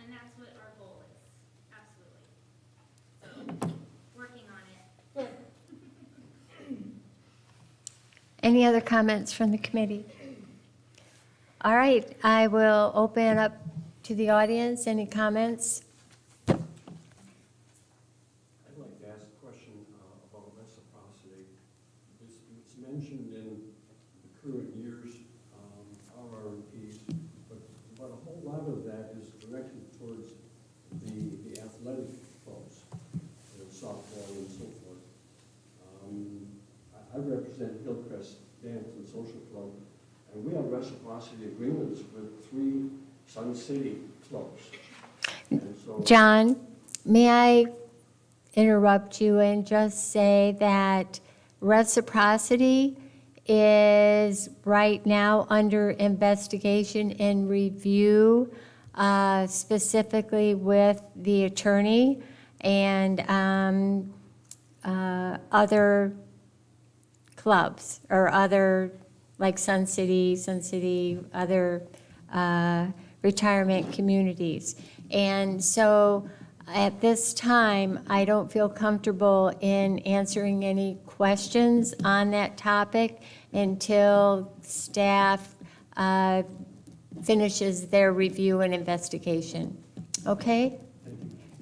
And that's what our goal is, absolutely. So, working on it. Any other comments from the committee? All right, I will open up to the audience. Any comments? I'd like to ask a question about reciprocity. It's mentioned in the current year's RR&Ps, but a whole lot of that is directed towards the athletic clubs, softball and so forth. I represent Hillcrest Dance and Social Club, and we have reciprocity agreements with 3 Sun City clubs. And so, John, may I interrupt you and just say that reciprocity is right now under investigation and review, specifically with the attorney and other clubs or other, like Sun City, other retirement communities. And so at this time, I don't feel comfortable in answering any questions on that topic until staff finishes their review and investigation. Okay?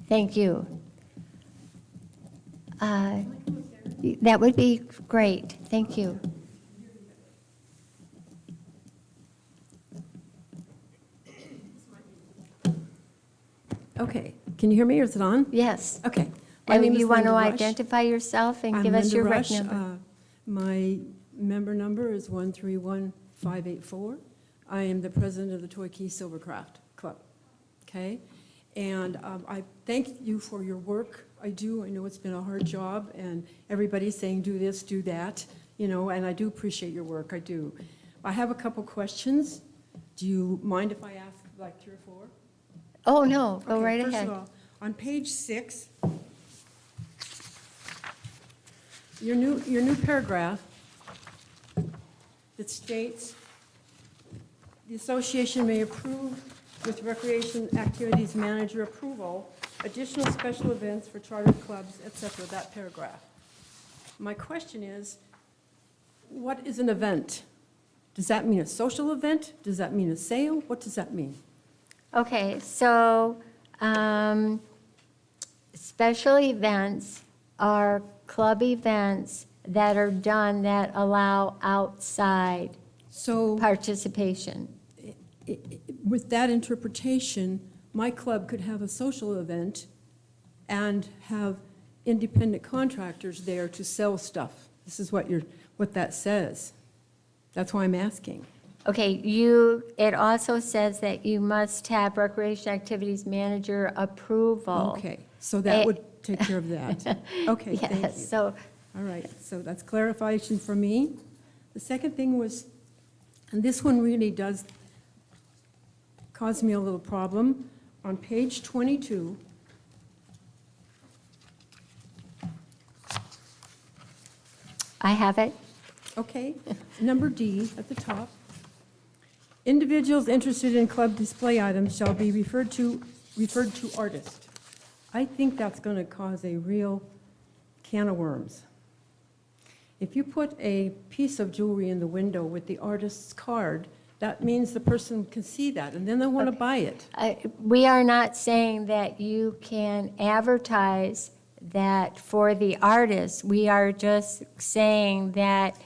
Thank you. That would be great. Thank you. Okay, can you hear me or is it on? Yes. Okay. My And name is you want to Linda Rush. identify yourself and I'm give us Linda your rec Rush. number? My member number is 131584. I am the president of the Toy Key Silvercraft Club, okay? And I thank you for your work. I do. I know it's been a hard job, and everybody's saying do this, do that, you know, and I do appreciate your work. I do. I have a couple questions. Do you mind if I ask like 3 or 4? Oh, no, go Okay, right First ahead. of all, on page 6, your new paragraph that states, the association may approve with recreation activities manager approval, additional special events for chartered clubs, et cetera, that paragraph. My question is, what is an event? Does that mean a social event? Does that mean a sale? What does that mean? Okay, so special events are club events that are done that allow outside So participation. with that interpretation, my club could have a social event and have independent contractors there to sell stuff. This is what that says. That's why I'm asking. Okay, it also says that you must have recreation activities manager approval. Okay, so that would take care of that. Okay, thank you. Yes, so, All right, so that's clarification for me. The second thing was, and this one really does cause me a little problem, on page 22, I have it. okay, number D at the top. Individuals interested in club display items shall be referred to artist. I think that's going to cause a real can of worms. If you put a piece of jewelry in the window with the artist's card, that means the person can see that, and then they want to buy it. We are not saying that you can advertise that for the artist. We are just saying that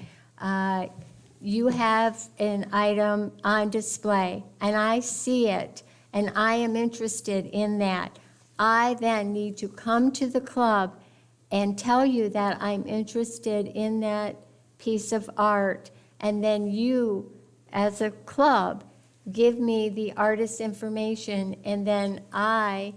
you have an item on display, and I see it, and I am interested in that. I then need to come to the club and tell you that I'm interested in that piece of art, and then you, as a club, give me the artist's information, and then I,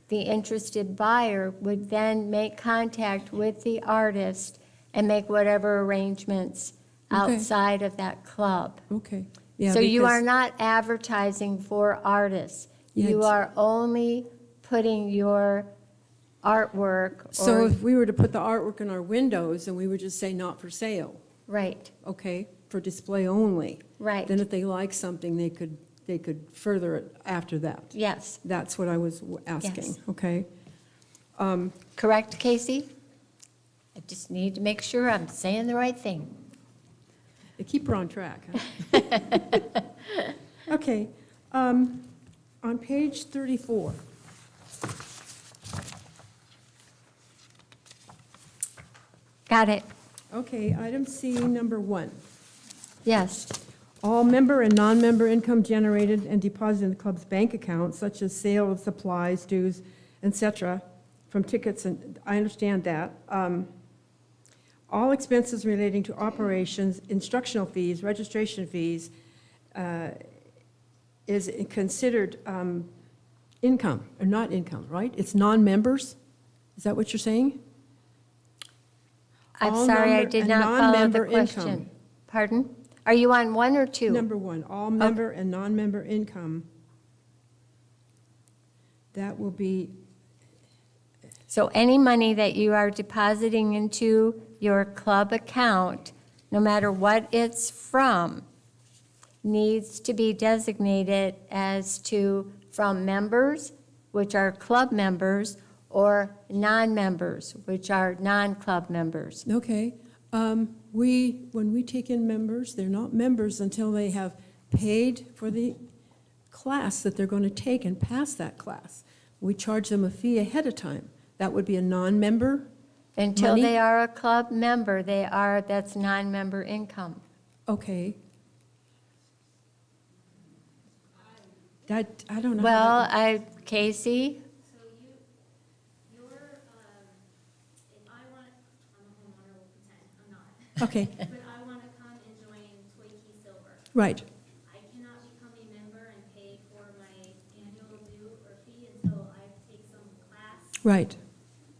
the interested buyer, would then make contact with the artist and make whatever arrangements Okay. outside of that club. Okay. Yeah, So you because- are not advertising for artists. Yeah, You it's- are only putting your artwork So or, if we were to put the artwork in our windows and we would just say not for sale, right, okay, for display only. right, Then if they like something, they could further it after that. yes. That's what I was asking, Yes. okay? Correct, Casey? I just need to make sure I'm saying the right thing. They keep her on track, huh? Okay, on page 34. Got it, Okay, item C, number 1. yes. All member and non-member income generated and deposited in the club's bank account, such as sale of supplies, dues, et cetera, from tickets, and I understand that. All expenses relating to operations, instructional fees, registration fees, is considered income, or not income, right? It's non-members? Is that what you're saying? I'm All sorry, I member did and not follow the non-member question. income. Pardon? Are you on 1 or 2? Number 1, all member and non-member income. That will be, So any money that you are depositing into your club account, no matter what it's from, needs to be designated as to from members, which are club members, or non-members, which are non-club members. okay. When we take in members, they're not members until they have paid for the class that they're going to take and pass that class. We charge them a fee ahead of time. That would be a non-member? Until Money? they are a club member, that's non-member income. Okay. I don't know. how Well, that Casey, So you're, if I want, I'm a homeowner, we'll pretend, I'm not. would- Okay, But I want to come and join Toy Key Silver. right. I cannot become a member and pay for my annual due or fee until I take some class, Right.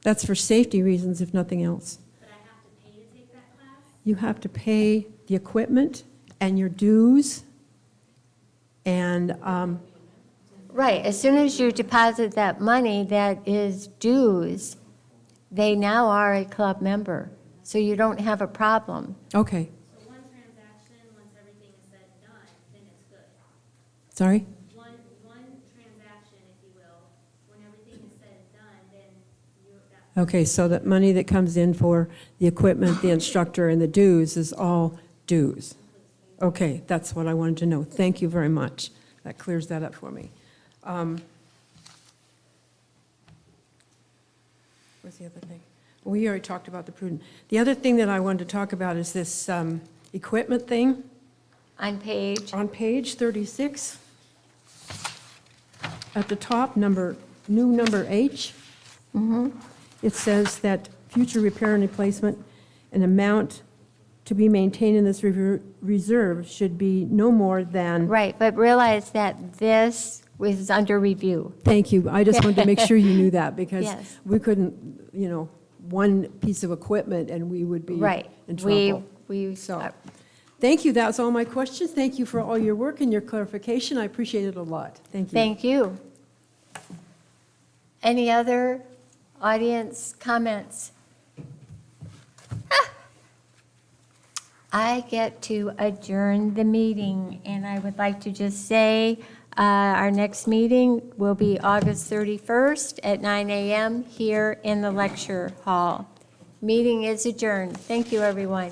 That's for safety reasons, if nothing else. but I have to pay to take that class? You have to pay the equipment and your dues, and, right, as soon as you deposit that money that is dues, they now are a club member, so you don't have a problem. okay, So one transaction, once everything is said and done, then it's good. sorry? One transaction, if you will, when everything is said and done, then that Okay, so that money that comes in for the equipment, the instructor, and the dues is all dues. Okay, that's what I wanted to know. Thank you very much. That clears that up for me. What's the other thing? We already talked about the prudent. The other thing that I wanted to talk about is this equipment thing. On page, On page 36, at the top, number H, it says that future repair and replacement, an amount to be maintained in this reserve should be no more than, right, but realize that this was under review. thank you, I just wanted to make sure you knew that, because Yes. we couldn't, one piece of equipment and we would be Right. in trouble. We, So, thank you, that's all my questions. Thank you for all your work and your clarification, I appreciate it a lot. Thank you. thank you. Any other audience comments? I get to adjourn the meeting, and I would like to just say, our next meeting will be August 31st at 9 a.m. here in the lecture hall. Meeting is adjourned. Thank you, everyone.